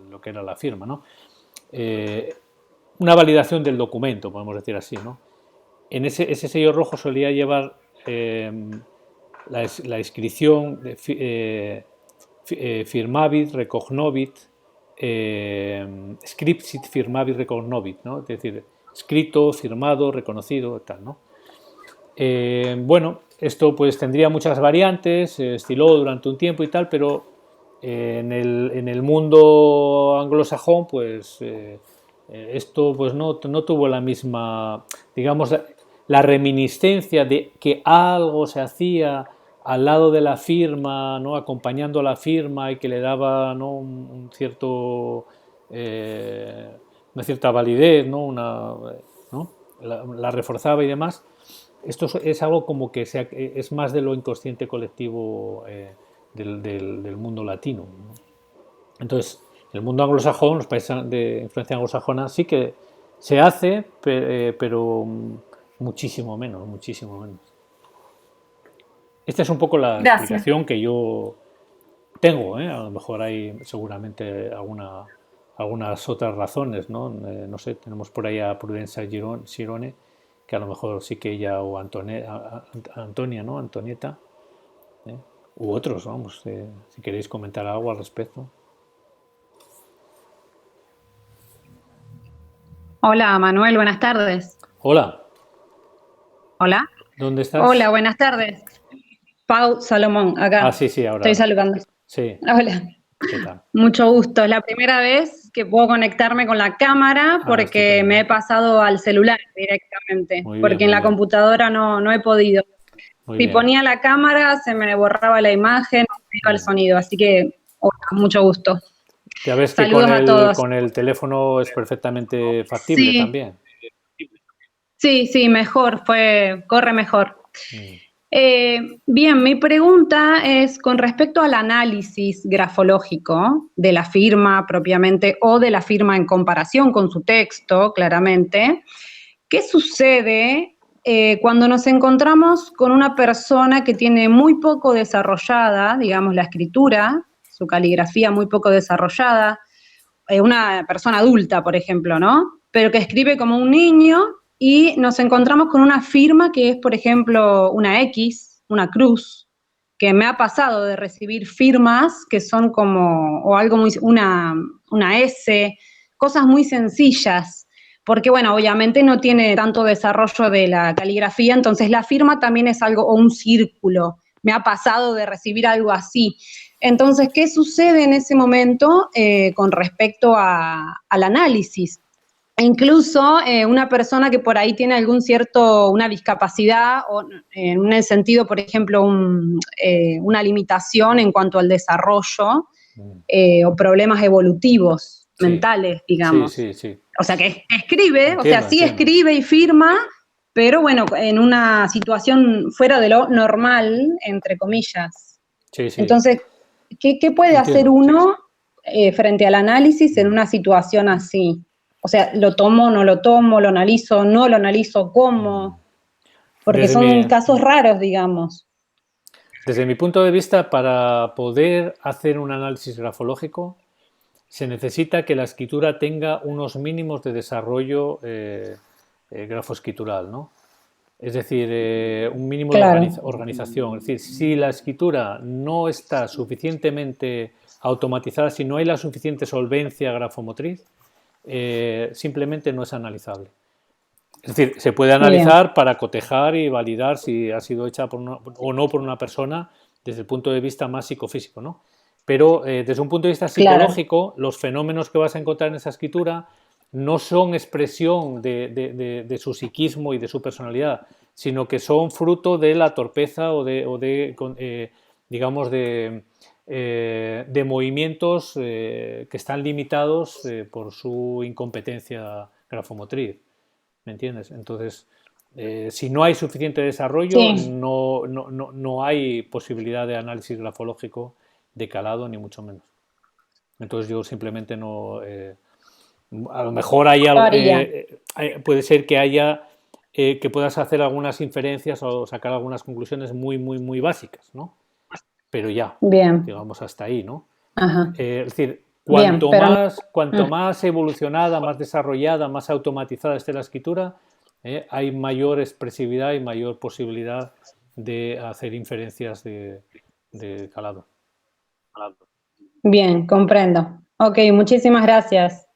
lo que era la firma, ¿no? Una validación del documento, podemos decir así, ¿no? En ese sello rojo solía llevar la inscripción de firmavit, recognovit, scripsit, firmavit, recognovit, ¿no? Es decir, escrito, firmado, reconocido, tal, ¿no? Bueno, esto pues tendría muchas variantes, se estiló durante un tiempo y tal, pero en el mundo anglosajón, pues esto pues no tuvo la misma, digamos, la reminiscencia de que algo se hacía al lado de la firma, ¿no?, acompañando a la firma y que le daba, ¿no?, un cierto, una cierta validez, ¿no?, ¿no?, la reforzaba y demás. Esto es algo como que es más de lo inconsciente colectivo del mundo latino, ¿no? Entonces, el mundo anglosajón, los países de influencia anglosajona, sí que se hace, pero muchísimo menos, muchísimo menos. Esta es un poco la explicación que yo tengo, ¿eh? A lo mejor hay seguramente algunas otras razones, ¿no? No sé, tenemos por ahí a Prudenza Girone, que a lo mejor sí que ella, o Antonia, ¿no?, Antonieta, u otros, vamos, si queréis comentar algo al respecto. Hola Manuel, buenas tardes. Hola. Hola. ¿Dónde estás? Hola, buenas tardes. Pau Salomón, acá. Sí, ahora. Estoy saludando. Sí. Hola. ¿Qué tal? Mucho gusto. Es la primera vez que puedo conectarme con la cámara porque me he pasado al celular directamente, porque en la computadora no he podido. Si ponía la cámara se me borraba la imagen, se iba el sonido, así que mucho gusto. Ya ves que Saludos a todos. con el teléfono es perfectamente factible también. Sí, mejor, corre mejor. Bien, mi pregunta es con respecto al análisis grafológico de la firma propiamente o de la firma en comparación con su texto, claramente. ¿Qué sucede cuando nos encontramos con una persona que tiene muy poco desarrollada, digamos, la escritura, su caligrafía muy poco desarrollada, una persona adulta, por ejemplo, ¿no? Pero que escribe como un niño y nos encontramos con una firma que es, por ejemplo, una X, una cruz, que me ha pasado de recibir firmas que son como, o algo muy, una S, cosas muy sencillas, porque bueno, obviamente no tiene tanto desarrollo de la caligrafía, entonces la firma también es algo, o un círculo, me ha pasado de recibir algo así. Entonces, ¿qué sucede en ese momento con respecto al análisis? E incluso una persona que por ahí tiene una discapacidad o en un sentido, por ejemplo, una limitación en cuanto al desarrollo o problemas evolutivos mentales, digamos. Sí. O sea, que escribe, escribe y firma, pero bueno, en una situación fuera de lo normal, entre comillas. Sí. Entonces, ¿qué puede hacer uno frente al análisis en una situación así? O sea, ¿lo tomo, no lo tomo, lo analizo, no lo analizo, cómo? Porque son casos raros, digamos. Desde mi punto de vista, para poder hacer un análisis grafológico, se necesita que la escritura tenga unos mínimos de desarrollo grafoescritural, ¿no? Es decir, un mínimo de organización. Es decir, si la escritura no está suficientemente automatizada, si no hay la suficiente solvencia grafomotriz, simplemente no es analizable. Es decir, se puede analizar para cotejar y validar si ha sido hecha o no por una persona desde el punto de vista más psicofísico, ¿no? Pero desde un punto de vista psicológico, los fenómenos que vas a encontrar en esa escritura no son expresión de su psiquismo y de su personalidad, sino que son fruto de la torpeza o de movimientos que están limitados por su incompetencia grafomotriz. ¿Me entiendes? Entonces, si no hay suficiente desarrollo, no hay posibilidad de análisis grafológico de calado, ni mucho menos. Entonces yo simplemente no... a lo mejor puede ser que haya... que puedas hacer algunas inferencias o sacar algunas conclusiones muy básicas, ¿no? Pero ya, digamos, hasta ahí, ¿no? Es decir, cuanto más evolucionada, más desarrollada, más automatizada esté la escritura, hay mayor expresividad y mayor posibilidad de hacer inferencias de calado. Bien, comprendo. Ok, muchísimas gracias.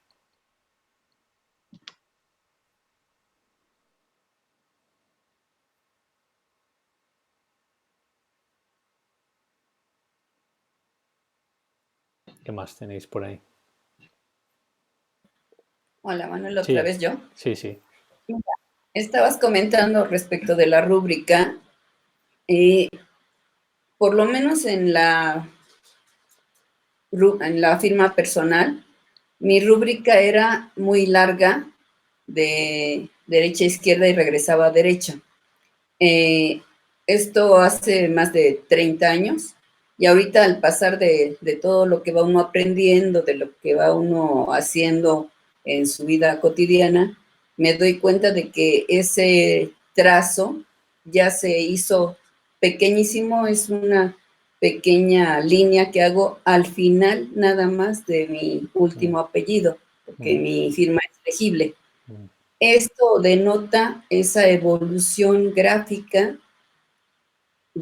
¿Qué más tenéis por ahí? Hola, Manuel, otra vez yo. Sí. Estabas comentando respecto de la rúbrica, por lo menos en la firma personal, mi rúbrica era muy larga, de derecha a izquierda y regresaba a derecha. Esto hace más de 30 años. Y ahorita al pasar de todo lo que va uno aprendiendo, de lo que va uno haciendo en su vida cotidiana, me doy cuenta de que ese trazo ya se hizo pequeñísimo, es una pequeña línea que hago al final nada más de mi último apellido, porque mi firma es legible. Esto denota esa evolución gráfica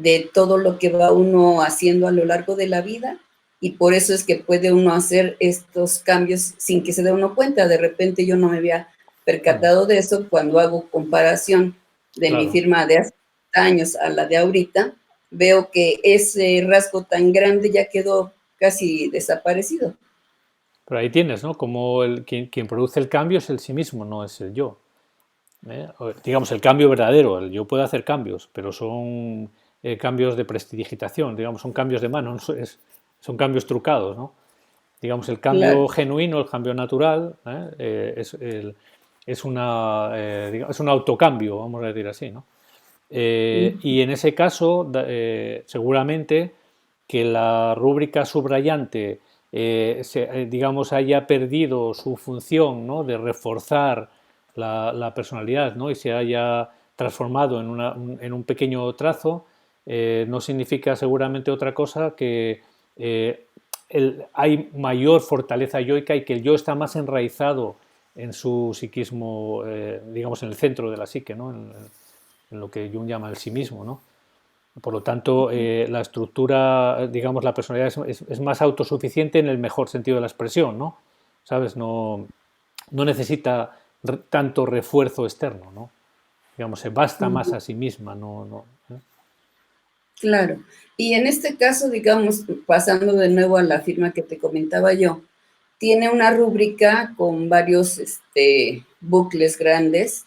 de todo lo que va uno haciendo a lo largo de la vida, y por eso es que puede uno hacer estos cambios sin que se dé uno cuenta. De repente yo no me había percatado de eso cuando hago comparación de mi firma de hace años a la de ahorita, veo que ese rasgo tan grande ya quedó casi desaparecido. Pero ahí tienes, ¿no? Como quien produce el cambio es el sí mismo, no es el yo. Digamos, el cambio verdadero, el yo puede hacer cambios, pero son cambios de prestidigitación, digamos, son cambios de mano, son cambios trucados, ¿no? Digamos, el cambio genuino, el cambio natural, es un autocambio, vamos a decir así, ¿no? Y en ese caso, seguramente que la rúbrica subrayante, digamos, haya perdido su función, ¿no?, de reforzar la personalidad, ¿no?, y se haya transformado en un pequeño trazo, no significa seguramente otra cosa que hay mayor fortaleza yoica y que el yo está más enraizado en su psiquismo, digamos, en el centro de la psique, ¿no?, en lo que Jung llama el sí mismo, ¿no? Por lo tanto, la estructura, digamos, la personalidad es más autosuficiente en el mejor sentido de la expresión, ¿no? ¿Sabes? No necesita tanto refuerzo externo, ¿no? Digamos, se basta más a sí misma, ¿no? Claro. Y en este caso, digamos, pasando de nuevo a la firma que te comentaba yo, tiene una rúbrica con varios bucles grandes,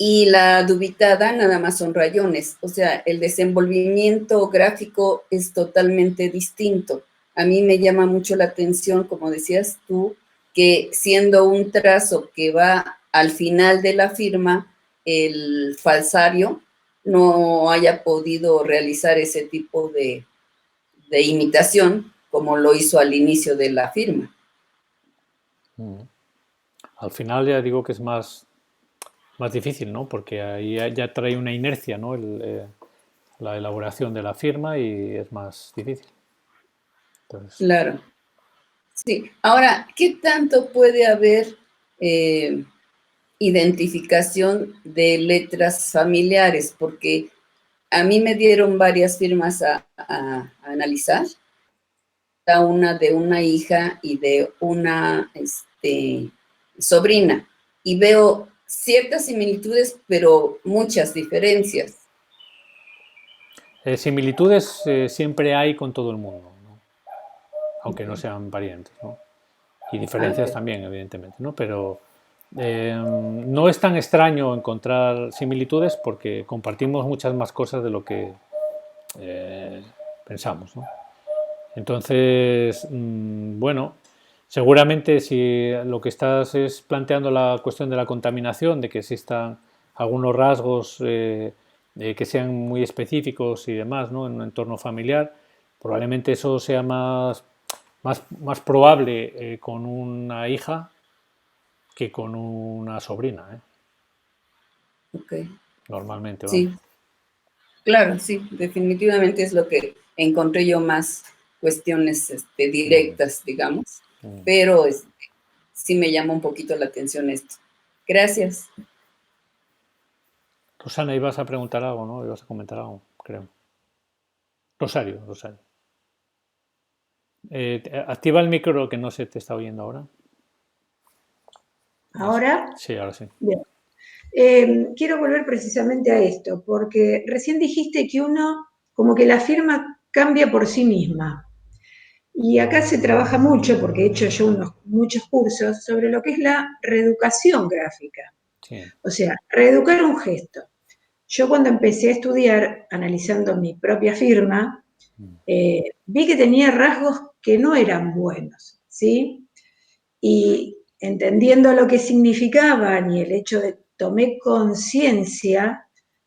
y la dubitada nada más son rayones, o sea, el desenvolvimiento gráfico es totalmente distinto. A mí me llama mucho la atención, como decías tú, que siendo un trazo que va al final de la firma, el falsario no haya podido realizar ese tipo de imitación como lo hizo al inicio de la firma. Al final ya digo que es más difícil, ¿no? Porque ahí ya trae una inercia, ¿no?, la elaboración de la firma, y es más difícil. Entonces... Claro. Sí. Ahora, ¿qué tanto puede haber identificación de letras familiares? Porque a mí me dieron varias firmas a analizar, una de una hija y de una sobrina, y veo ciertas similitudes, pero muchas diferencias. Similitudes siempre hay con todo el mundo, ¿no? Aunque no sean parientes, ¿no? Y diferencias también, evidentemente, ¿no? Pero no es tan extraño encontrar similitudes porque compartimos muchas más cosas de lo que pensamos, ¿no? Entonces, bueno, seguramente si lo que estás es planteando la cuestión de la contaminación, de que existan algunos rasgos que sean muy específicos y demás, ¿no?, en un entorno familiar, probablemente eso sea más probable con una hija que con una sobrina, ¿eh? Okay. Normalmente, vamos. Sí, claro, sí, definitivamente es lo que encontré yo, más cuestiones directas, digamos, pero sí me llama un poquito la atención esto. Gracias. Rosana, ibas a preguntar algo, ¿no? Ibas a comentar algo, creo. Rosario. Activa el micro, que no se te está oyendo ahora. ¿Ahora? Sí, ahora sí. Bien. Quiero volver precisamente a esto, porque recién dijiste que uno, como que la firma cambia por sí misma. Y acá se trabaja mucho, porque he hecho yo muchos cursos, sobre lo que es la reeducación gráfica. Sí. O sea, reeducar un gesto. Yo cuando empecé a estudiar, analizando mi propia firma, vi que tenía rasgos que no eran buenos, ¿sí? Y entendiendo lo que significaban y el hecho de tomé conciencia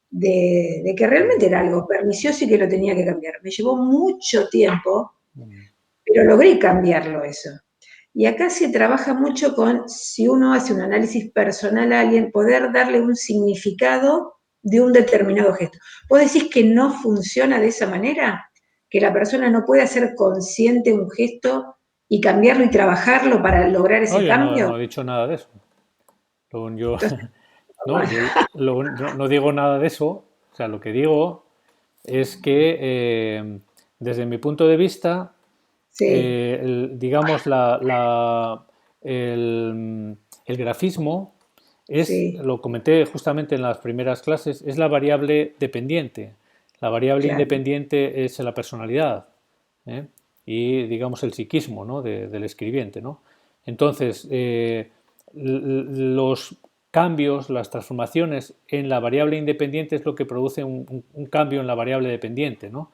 de que realmente era algo pernicioso y que lo tenía que cambiar. Me llevó mucho tiempo, pero logré cambiarlo eso. Y acá se trabaja mucho con, si uno hace un análisis personal a alguien, poder darle un significado de un determinado gesto. ¿Vos decís que no funciona de esa manera? ¿Que la persona no puede hacer consciente un gesto y cambiarlo y trabajarlo para lograr ese cambio? No he dicho nada de eso. Yo no digo nada de eso. O sea, lo que digo es que, desde mi punto de vista, digamos, el grafismo es, lo comenté justamente en las primeras clases, es la variable dependiente. La variable independiente es la personalidad, ¿eh? Y, digamos, el psiquismo, ¿no? del escribiente, ¿no? Entonces, los cambios, las transformaciones en la variable independiente es lo que produce un cambio en la variable dependiente, ¿no?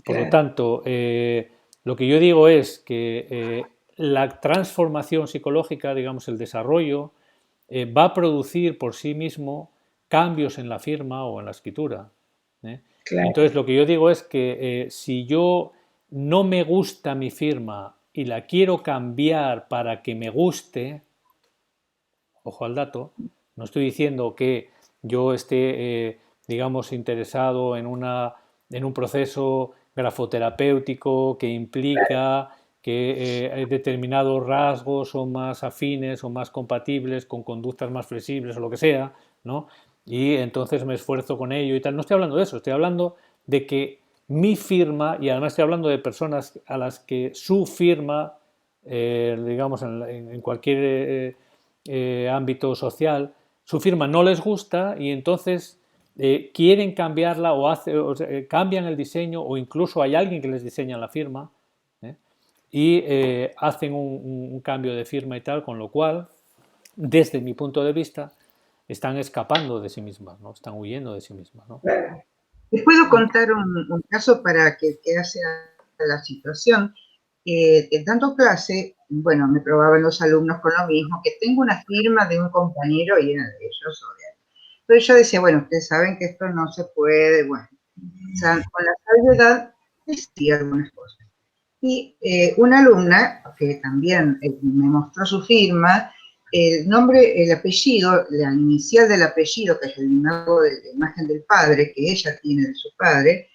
Por lo tanto, lo que yo digo es que la transformación psicológica, digamos, el desarrollo, va a producir por sí mismo cambios en la firma o en la escritura, ¿eh? Entonces, lo que yo digo es que si yo no me gusta mi firma y la quiero cambiar para que me guste, ojo al dato, no estoy diciendo que yo esté, digamos, interesado en un proceso grafoterapéutico que implica que determinados rasgos son más afines o más compatibles con conductas más flexibles o lo que sea, ¿no? Y entonces me esfuerzo con ello y tal. No estoy hablando de eso, estoy hablando de que mi firma, y además estoy hablando de personas a las que su firma, digamos, en cualquier ámbito social, su firma no les gusta y entonces quieren cambiarla cambian el diseño o incluso hay alguien que les diseña la firma, y hacen un cambio de firma y tal, con lo cual, desde mi punto de vista, están escapando de sí mismas, ¿no? Están huyendo de sí mismas, ¿no? Les puedo contar un caso para que hace la situación. Dando clase, bueno, me probaban los alumnos con lo mismo, que tengo una firma de un compañero y era de ellos, obviamente. Pero yo decía, bueno, ustedes saben que esto no se puede, bueno, o sea, con la salvedad decía algunas cosas. Y una alumna, que también me mostró su firma, el nombre, el apellido, la inicial del apellido, que es el nuevo de la imagen del padre, que ella tiene de su padre,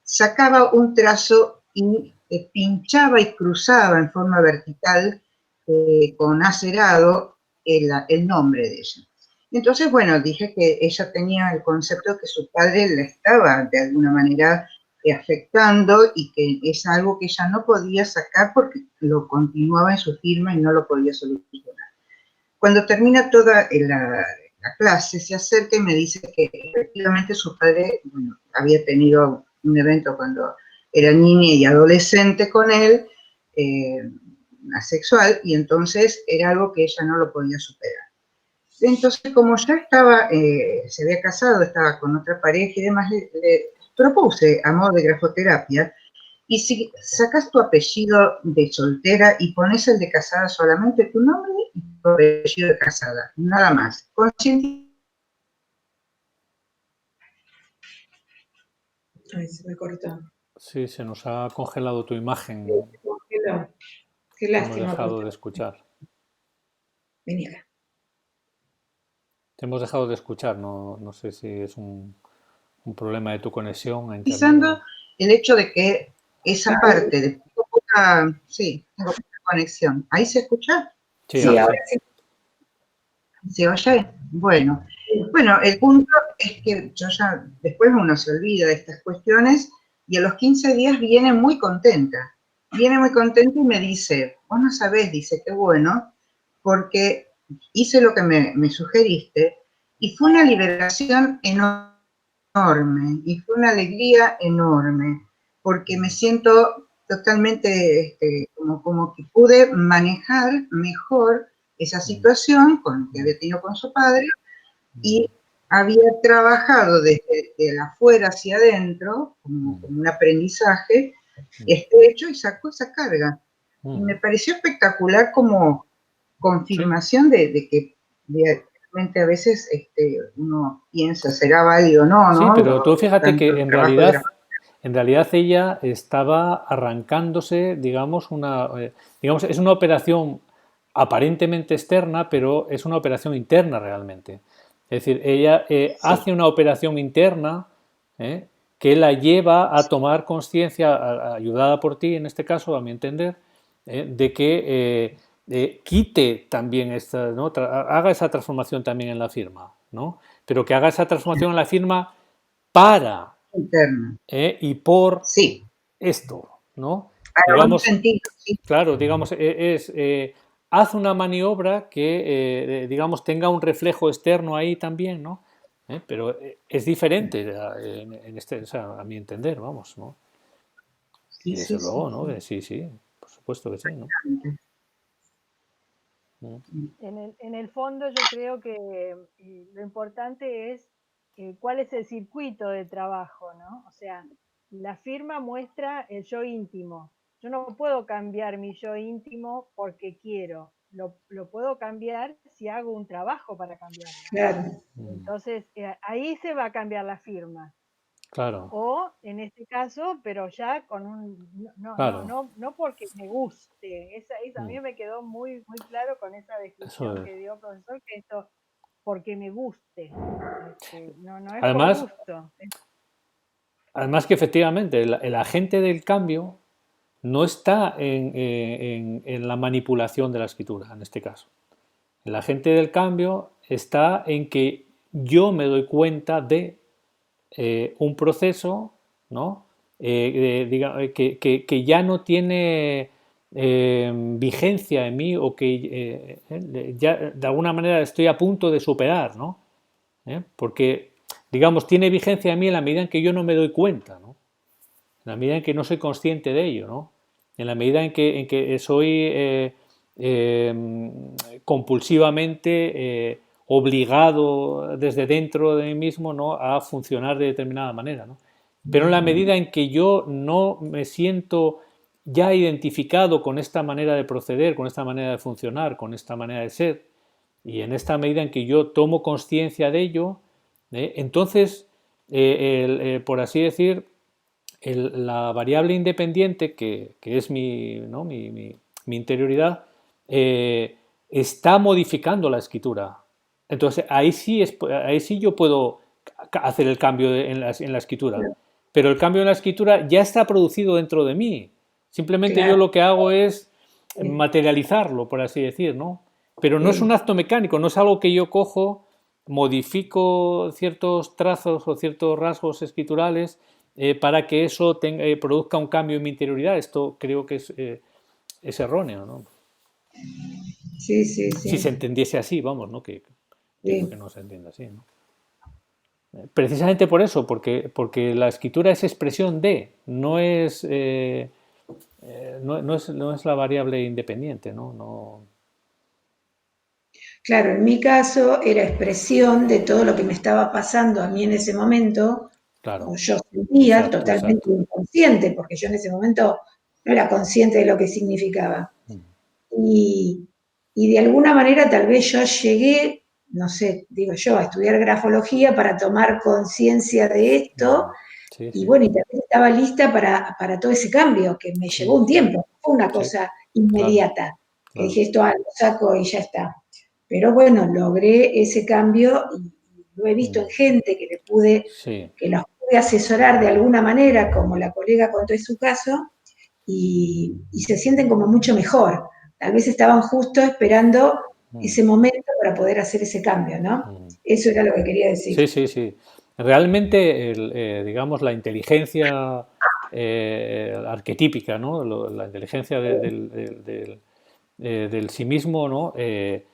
sacaba un trazo y pinchaba y cruzaba en forma vertical con acerado el nombre de ella. Entonces, bueno, dije que ella tenía el concepto de que su padre la estaba de alguna manera afectando y que es algo que ella no podía sacar porque lo continuaba en su firma y no lo podía solucionar. Cuando termina toda la clase, se acerca y me dice que efectivamente su padre, bueno, había tenido un evento cuando era niña y adolescente con él, asexual, y entonces era algo que ella no lo podía superar. Entonces, como ya estaba, se había casado, estaba con otra pareja y demás, le propuse, a modo de grafoterapia, y si sacas tu apellido de soltera y pones el de casada, solamente tu nombre y tu apellido de casada, nada más. Ay, se me cortó. Sí, se nos ha congelado tu imagen. Se congeló. Qué lástima. Hemos dejado de escuchar. Vení acá. Te hemos dejado de escuchar, no sé si es un problema de tu conexión. Utilizando el hecho de que esa parte de poca, sí, tengo poca conexión. ¿Ahí se escucha? Sí, ahora sí. ¿Se oye? Bueno, el punto es que yo ya, después uno se olvida de estas cuestiones y a los 15 días viene muy contenta. Viene muy contenta y me dice, vos no sabés, dice, qué bueno, porque hice lo que me sugeriste y fue una liberación enorme y fue una alegría enorme, porque me siento totalmente como que pude manejar mejor esa situación que había tenido con su padre y había trabajado desde el afuera hacia adentro, como un aprendizaje, este hecho y sacó esa carga. Y me pareció espectacular como confirmación de que realmente a veces uno piensa, ¿será válido o no? Sí, ¿no? pero tú fíjate que en realidad ella estaba arrancándose, digamos, es una operación aparentemente externa, pero es una operación interna realmente. Es decir, ella hace una operación interna que la lleva a tomar conciencia, ayudada por ti en este caso, a mi entender, de que quite también esta, ¿no? Haga esa transformación también en la firma, ¿no? Pero que haga esa transformación en la firma para interno. Y por sí. esto, ¿no? Para Digamos, un sentido, sí. Claro, digamos, haz una maniobra que, digamos, tenga un reflejo externo ahí también, ¿no? Pero es diferente en este, o sea, a mi entender, vamos, ¿no? Sí, Y desde sí, luego, sí, ¿no? Sí, sí, por supuesto que sí, ¿no? En el fondo yo creo que lo importante es cuál es el circuito de trabajo, ¿no? O sea, la firma muestra el yo íntimo. Yo no puedo cambiar mi yo íntimo porque quiero. Lo puedo cambiar si hago un trabajo para cambiarlo. Claro. Entonces, ahí se va a cambiar la firma. Claro, O en este caso, pero ya con un, claro, no porque me guste. Esa a mí me quedó muy, muy claro con esa eso descripción es. que dio el profesor, que esto porque me guste. No es por Además, gusto. además que efectivamente el agente del cambio no está en la manipulación de la escritura, en este caso. El agente del cambio está en que yo me doy cuenta de un proceso, ¿no? Que ya no tiene vigencia en mí o que ya de alguna manera estoy a punto de superar, ¿no? Porque, digamos, tiene vigencia en mí en la medida en que yo no me doy cuenta, ¿no? En la medida en que no soy consciente de ello, ¿no? En la medida en que soy compulsivamente obligado desde dentro de mí mismo, ¿no? A funcionar de determinada manera, ¿no? Pero en la medida en que yo no me siento ya identificado con esta manera de proceder, con esta manera de funcionar, con esta manera de ser, y en esta medida en que yo tomo conciencia de ello, entonces, por así decir, la variable independiente, que es mi, ¿no? mi interioridad, está modificando la escritura. Entonces, ahí sí yo puedo hacer el cambio en la escritura. Pero el cambio en la escritura ya está producido dentro de mí. Simplemente yo lo que hago es materializarlo, por así decir, ¿no? Pero no es un acto mecánico, no es algo que yo cojo, modifico ciertos trazos o ciertos rasgos escriturales para que eso produzca un cambio en mi interioridad. Esto creo que es erróneo, ¿no? Sí, sí, Si se sí. entendiese así, vamos, ¿no? Que entiendo Sí. que no se entienda así, ¿no? Precisamente por eso, porque la escritura es expresión de, no es, no es la variable independiente, ¿no? No. Claro, en mi caso era expresión de todo lo que me estaba pasando a mí en ese momento, Claro. o yo sentía Exacto, totalmente exacto. inconsciente, porque yo en ese momento no era consciente de lo que significaba. Y de alguna manera tal vez yo llegué, no sé, digo yo, a estudiar grafología para tomar conciencia de esto, Sí, y sí. bueno, y también estaba lista para todo ese cambio, que me llevó un tiempo, no fue una cosa inmediata, que dije esto, lo saco y ya está. Pero bueno, logré ese cambio y lo he visto en gente que que los pude asesorar de alguna manera, como la colega contó en su caso, y se sienten como mucho mejor. Tal vez estaban justo esperando ese momento para poder hacer ese cambio, ¿no? Eso era lo que quería decir. Sí, sí, sí. Realmente, digamos, la inteligencia arquetípica, ¿no? La inteligencia del sí mismo, ¿no?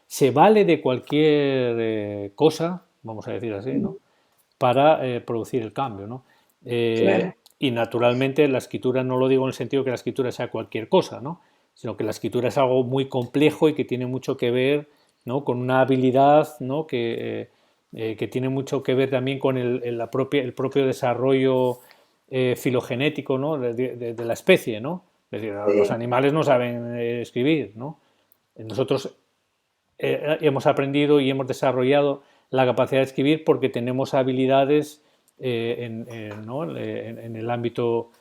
Se vale de cualquier cosa, vamos a decir así, ¿no? Para producir el cambio, ¿no? Claro. Y naturalmente la escritura no lo digo en el sentido que la escritura sea cualquier cosa, ¿no? Sino que la escritura es algo muy complejo y que tiene mucho que ver, ¿no? Con una habilidad, ¿no? Que tiene mucho que ver también con el propio desarrollo filogenético, ¿no? de la especie, ¿no? Es decir, los animales no saben escribir, ¿no? Nosotros hemos aprendido y hemos desarrollado la capacidad de escribir porque tenemos habilidades ¿no? en el ámbito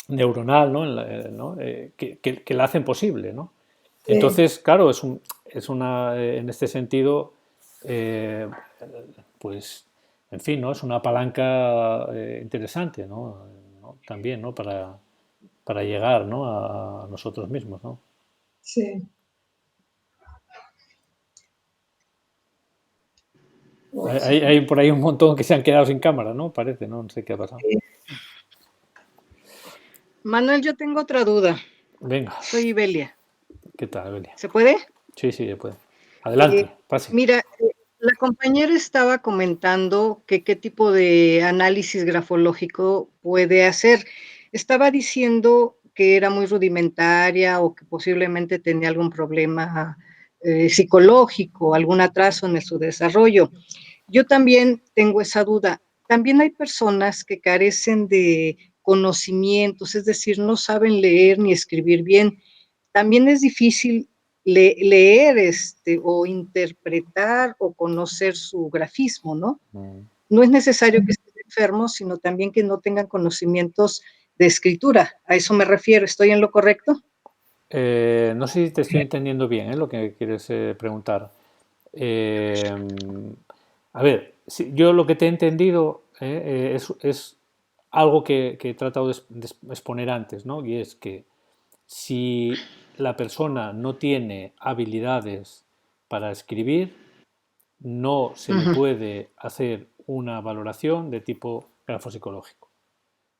neuronal, ¿no? Que la hacen posible, ¿no? Entonces, claro, es una, en este sentido, pues, en fin, ¿no? Es una palanca interesante, ¿no? También, ¿no? Para llegar, ¿no? A nosotros mismos, ¿no? Sí. Hay por ahí un montón que se han quedado sin cámara, ¿no? Parece, no sé qué ha pasado. Manuel, yo tengo otra duda. Venga. Soy Ibelia. ¿Qué tal, Belia? ¿Se puede? Sí, se puede. Adelante, pase. Mira, la compañera estaba comentando que qué tipo de análisis grafológico puede hacer. Estaba diciendo que era muy rudimentaria o que posiblemente tenía algún problema psicológico, algún atraso en su desarrollo. Yo también tengo esa duda. También hay personas que carecen de conocimientos, es decir, no saben leer ni escribir bien. También es difícil leer o interpretar o conocer su grafismo, ¿no? No es necesario que estén enfermos, sino también que no tengan conocimientos de escritura. A eso me refiero. ¿Estoy en lo correcto? No sé si te estoy entendiendo bien, lo que quieres preguntar. A ver, yo lo que te he entendido es algo que he tratado de exponer antes, ¿no? Y es que si la persona no tiene habilidades para escribir, no se le puede hacer una valoración de tipo grafopsicológico.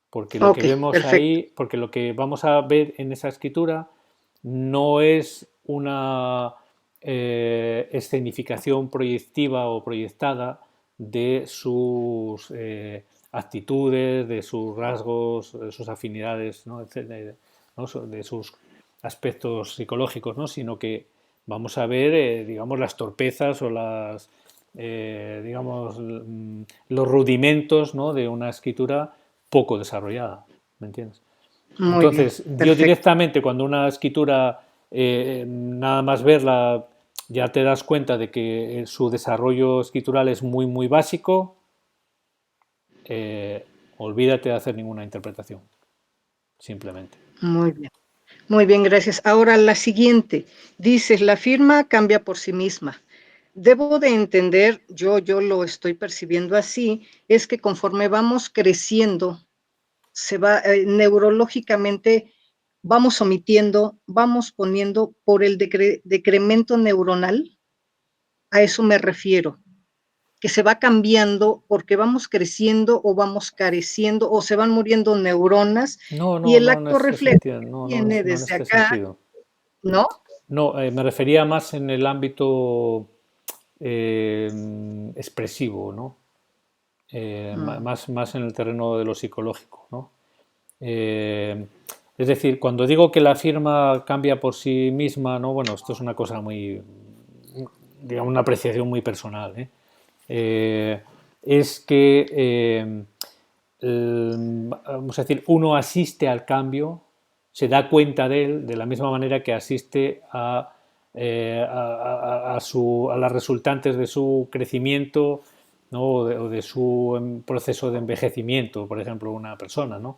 Porque lo que vemos ahí, porque lo que vamos a ver en esa escritura no es una escenificación proyectiva o proyectada de sus actitudes, de sus rasgos, de sus afinidades, ¿no? De sus aspectos psicológicos, ¿no? Sino que vamos a ver, digamos, las torpezas o las, digamos, los rudimentos, ¿no? De una escritura poco desarrollada, ¿me entiendes? Muy Entonces, bien, yo directamente cuando una escritura, nada más verla, ya te das cuenta de que su desarrollo escritural es muy, muy básico, olvídate de hacer ninguna interpretación, simplemente. Muy bien, gracias. Ahora la siguiente, dices, la firma cambia por sí misma. Debo de entender, yo lo estoy percibiendo así, es que conforme vamos creciendo, se va neurológicamente, vamos omitiendo, vamos poniendo por el decremento neuronal, a eso me refiero, que se va cambiando porque vamos creciendo o vamos careciendo o se van muriendo neuronas y el acto reflejo viene desde acá, ¿no? No, me refería más en el ámbito expresivo, ¿no? Más en el terreno de lo psicológico, ¿no? Es decir, cuando digo que la firma cambia por sí misma, ¿no? Bueno, esto es una cosa muy, digamos, una apreciación muy personal, es que, vamos a decir, uno asiste al cambio, se da cuenta de él de la misma manera que asiste a las resultantes de su crecimiento, ¿no? o de su proceso de envejecimiento, por ejemplo, una persona, ¿no?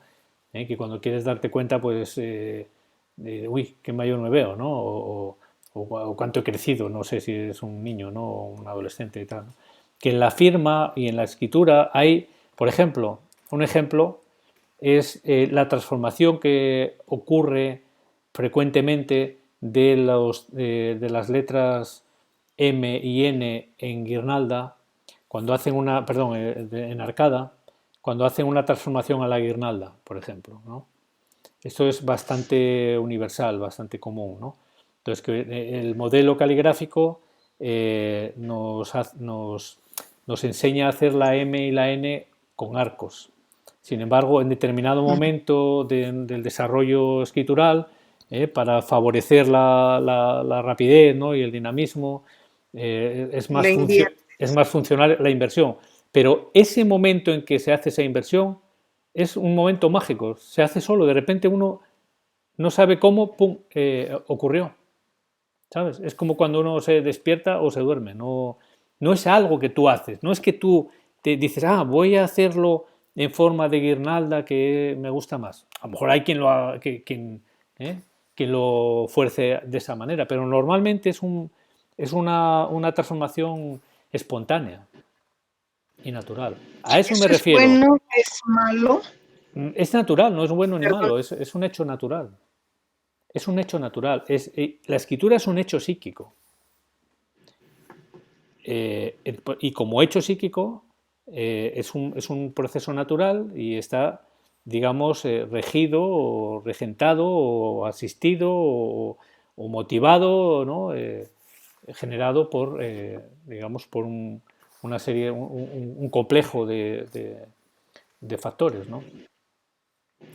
Que cuando quieres darte cuenta, pues, uy, qué mayor me veo, ¿no? O cuánto he crecido, no sé si es un niño, ¿no? O un adolescente y tal, ¿no? Que en la firma y en la escritura hay, por ejemplo, un ejemplo es la transformación que ocurre frecuentemente de las letras M y N en guirnalda, cuando hacen una, perdón, en arcada, cuando hacen una transformación a la guirnalda, por ejemplo, ¿no? Esto es bastante universal, bastante común, ¿no? Entonces, que el modelo caligráfico nos enseña a hacer la M y la N con arcos. Sin embargo, en determinado momento del desarrollo escritural, para favorecer la rapidez, ¿no? y el dinamismo, es más funcional la inversión. Pero ese momento en que se hace esa inversión es un momento mágico, se hace solo, de repente uno no sabe cómo, pum, ocurrió, ¿sabes? Es como cuando uno se despierta o se duerme, no es algo que tú haces, no es que tú te dices, voy a hacerlo en forma de guirnalda que me gusta más. A lo mejor hay quien lo fuerce de esa manera, pero normalmente es una transformación espontánea y natural. A eso me refiero. ¿Es bueno? ¿Es malo? Es natural, no es bueno ni malo, es un hecho natural. Es un hecho natural. La escritura es un hecho psíquico. y como hecho psíquico es un proceso natural y está, digamos, regido o regentado o asistido o motivado, ¿no? Generado por, digamos, por una serie, un complejo de factores, ¿no?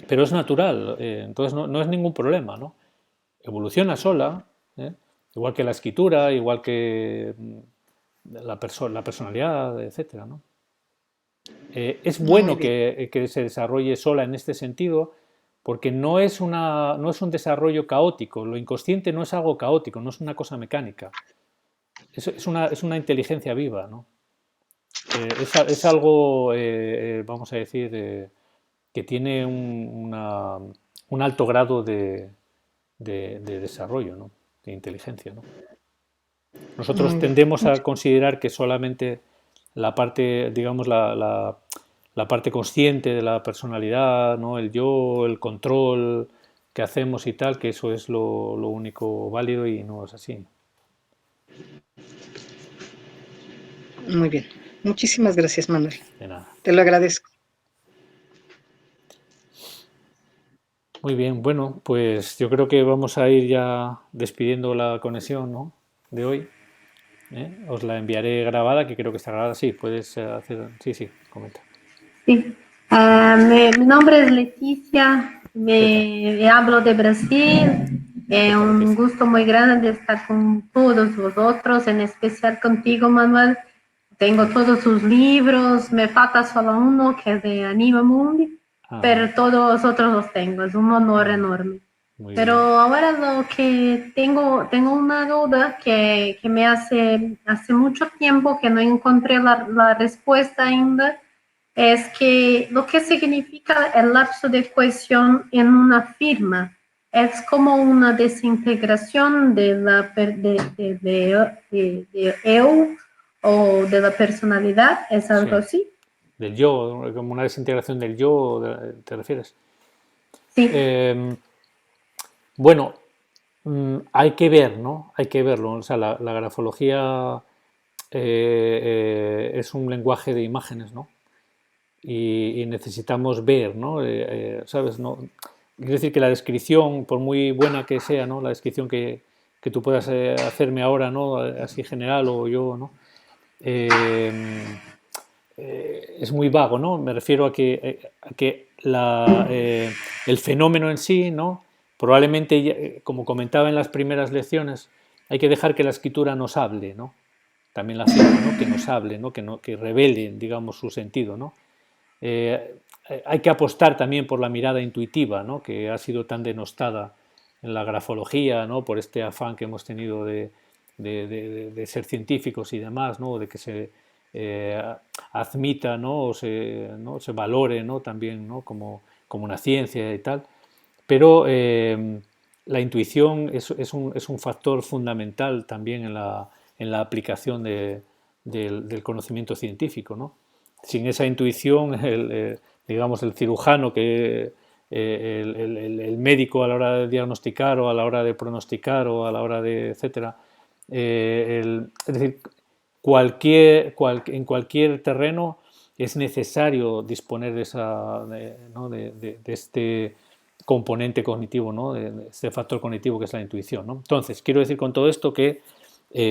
Pero es natural, entonces no es ningún problema, ¿no? Evoluciona sola, igual que la escritura, igual que la personalidad, etcétera, ¿no? Es bueno que se desarrolle sola en este sentido, porque no es un desarrollo caótico. Lo inconsciente no es algo caótico, no es una cosa mecánica. Es una inteligencia viva, ¿no? Es algo, vamos a decir, que tiene un alto grado de desarrollo, ¿no? De inteligencia, ¿no? Nosotros tendemos a considerar que solamente la parte, digamos, la parte consciente de la personalidad, ¿no? El yo, el control que hacemos y tal, que eso es lo único válido y no es así. Muy bien. Muchísimas gracias, Manuel. De nada. Te lo agradezco. Muy bien, bueno, pues yo creo que vamos a ir ya despidiendo la conexión, ¿no? De hoy. Os la enviaré grabada, que creo que está grabada. Sí, puedes hacer... Sí, comenta. Sí. Mi nombre es Leticia, me hablo de Brasil. Es un gusto muy grande estar con todos vosotros, en especial contigo, Manuel. Tengo todos sus libros, me falta solo uno que es de Anima Mundi, pero todos los otros los tengo, es un honor enorme. Pero ahora lo que tengo una duda que me hace mucho tiempo que no encontré la respuesta ainda, es que lo que significa el lapso de cohesión en una firma. ¿Es como una desintegración de eu o de la personalidad? ¿Es algo así? Del yo, como una desintegración del yo, ¿te refieres? Sí. Bueno, hay que ver, ¿no? Hay que verlo. O sea, la grafología es un lenguaje de imágenes, ¿no? Y necesitamos ver, ¿no? ¿Sabes? ¿No? Quiero decir que la descripción, por muy buena que sea, ¿no? La descripción que tú puedas hacerme ahora, ¿no? Así general o yo, ¿no? Es muy vago, ¿no? Me refiero a que el fenómeno en sí, ¿no? Probablemente, como comentaba en las primeras lecciones, hay que dejar que la escritura nos hable, ¿no? También la firma, ¿no? Que nos hable, ¿no? Que revele, digamos, su sentido, ¿no? Hay que apostar también por la mirada intuitiva, ¿no? Que ha sido tan denostada en la grafología, ¿no? Por este afán que hemos tenido de ser científicos y demás, ¿no? De que se admita, ¿no? O se valore, ¿no? También, ¿no? Como una ciencia y tal. Pero la intuición es un factor fundamental también en la aplicación del conocimiento científico, ¿no? Sin esa intuición, digamos, el cirujano, el médico a la hora de diagnosticar o a la hora de pronosticar o a la hora de etcétera, es decir, en cualquier terreno es necesario disponer de este componente cognitivo, ¿no? De este factor cognitivo que es la intuición, ¿no? Entonces, quiero decir con todo esto que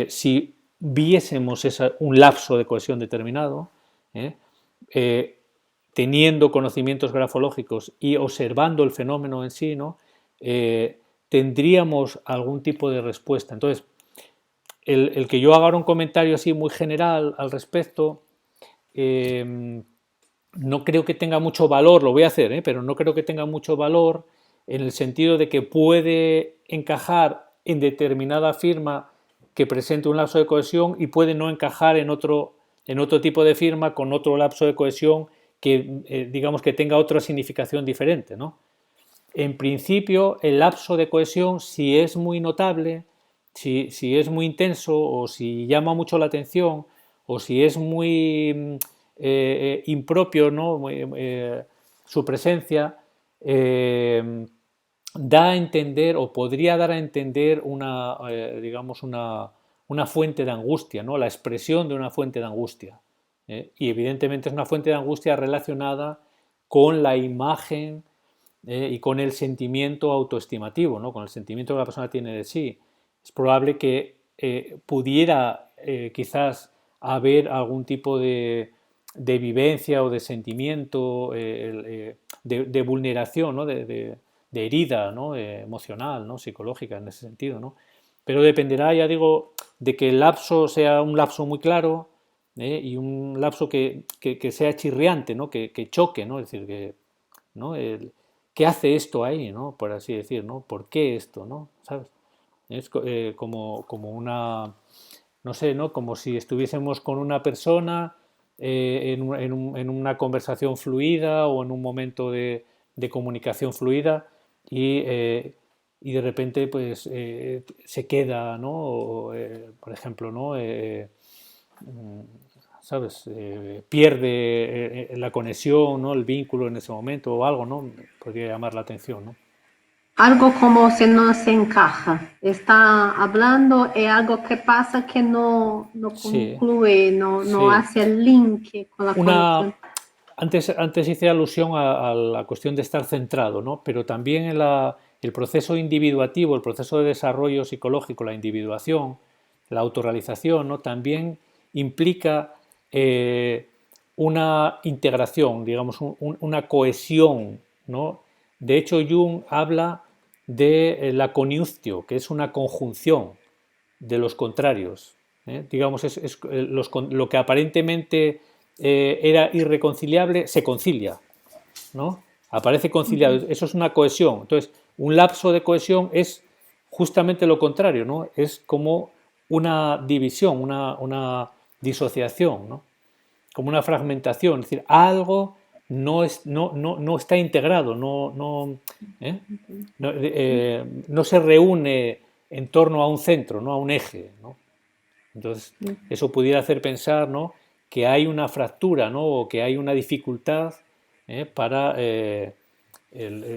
si viésemos un lapso de cohesión determinado, teniendo conocimientos grafológicos y observando el fenómeno en sí, ¿no? Tendríamos algún tipo de respuesta. Entonces, el que yo haga un comentario así muy general al respecto, no creo que tenga mucho valor, lo voy a hacer, pero no creo que tenga mucho valor en el sentido de que puede encajar en determinada firma que presente un lapso de cohesión y puede no encajar en otro tipo de firma con otro lapso de cohesión que, digamos, que tenga otra significación diferente, ¿no? En principio, el lapso de cohesión, si es muy notable, si es muy intenso o si llama mucho la atención o si es muy impropio, ¿no? Su presencia, da a entender o podría dar a entender digamos una una fuente de angustia, ¿no? La expresión de una fuente de angustia. Y evidentemente es una fuente de angustia relacionada con la imagen y con el sentimiento autoestimativo, ¿no? Con el sentimiento que la persona tiene de sí. Es probable que pudiera quizás haber algún tipo de vivencia o de sentimiento, de vulneración, ¿no? de herida, ¿no? Emocional, ¿no? Psicológica en ese sentido, ¿no? Pero dependerá, ya digo, de que el lapso sea un lapso muy claro y un lapso que sea chirriante, ¿no? Que choque, ¿no? Es decir, que, ¿no? ¿Qué hace esto ahí, ¿no? Por así decir, ¿no? ¿Por qué esto, ¿no? ¿Sabes? Es como una, no sé, ¿no? Como si estuviésemos con una persona en una conversación fluida o en un momento de comunicación fluida y de repente pues se queda, ¿no? O, por ejemplo, ¿no? ¿Sabes? Pierde la conexión, ¿no? El vínculo en ese momento o algo, ¿no? Podría llamar la atención, ¿no? Algo como si no se encaja. Está hablando y algo que pasa que no concluye, no hace el link con la conexión. Antes hice alusión a la cuestión de estar centrado, ¿no? Pero también el proceso individuativo, el proceso de desarrollo psicológico, la individuación, la autorrealización, ¿no? También implica una integración, digamos, una cohesión, ¿no? De hecho, Jung habla de la coniunctio, que es una conjunción de los contrarios. Digamos, lo que aparentemente era irreconciliable se concilia, ¿no? Aparece conciliado. Eso es una cohesión. Entonces, un lapso de cohesión es justamente lo contrario, ¿no? Es como una división, una disociación, ¿no? Como una fragmentación. Es decir, algo no está integrado, no se reúne en torno a un centro, ¿no? A un eje, ¿no? Entonces, eso pudiera hacer pensar, ¿no? Que hay una fractura, ¿no? O que hay una dificultad para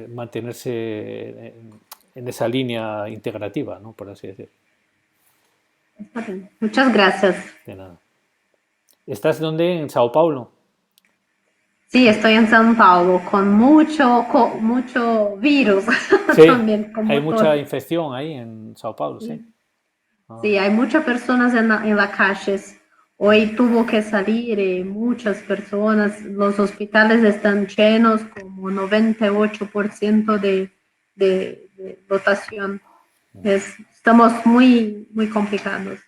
mantenerse en esa línea integrativa, ¿no? Por así decir. Muchas gracias. De nada. ¿Estás dónde? ¿En Sao Paulo? Sí, estoy en São Paulo con mucho virus. Sí, también, hay mucha infección ahí en Sao Paulo, sí. Sí, hay muchas personas en las calles. Hoy tuvo que salir muchas personas. Los hospitales están llenos, como 98% de dotación. Estamos muy complicados.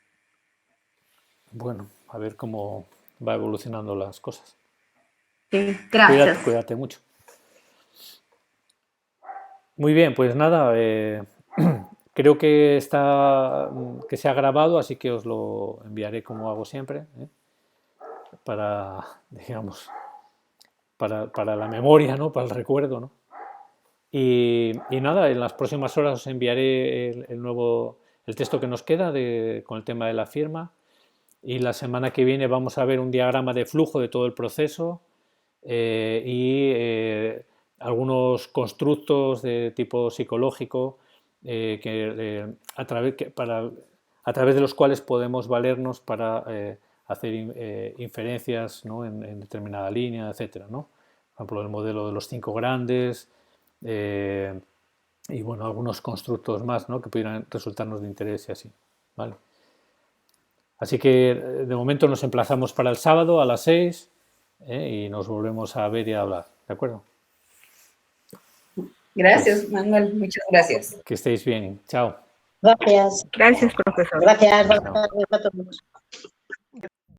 Bueno, a ver cómo va evolucionando las cosas. Sí, gracias. Cuídate mucho. Muy bien, pues nada, creo que se ha grabado, así que os lo enviaré como hago siempre, para, digamos, para la memoria, ¿no? Para el recuerdo, ¿no? Y nada, en las próximas horas os enviaré el texto que nos queda con el tema de la firma, y la semana que viene vamos a ver un diagrama de flujo de todo el proceso y algunos constructos de tipo psicológico a través de los cuales podemos valernos para hacer inferencias, ¿no? en determinada línea, etcétera, ¿no? Por ejemplo, el modelo de los 5 grandes y bueno, algunos constructos más, ¿no? Que pudieran resultarnos de interés y así, ¿vale? Así que de momento nos emplazamos para el sábado a las 6 y nos volvemos a ver y a hablar, ¿de acuerdo? Gracias, Manuel, muchas gracias. Que estéis bien, chao. Gracias. Gracias, profesor. Gracias, buenas tardes a todos.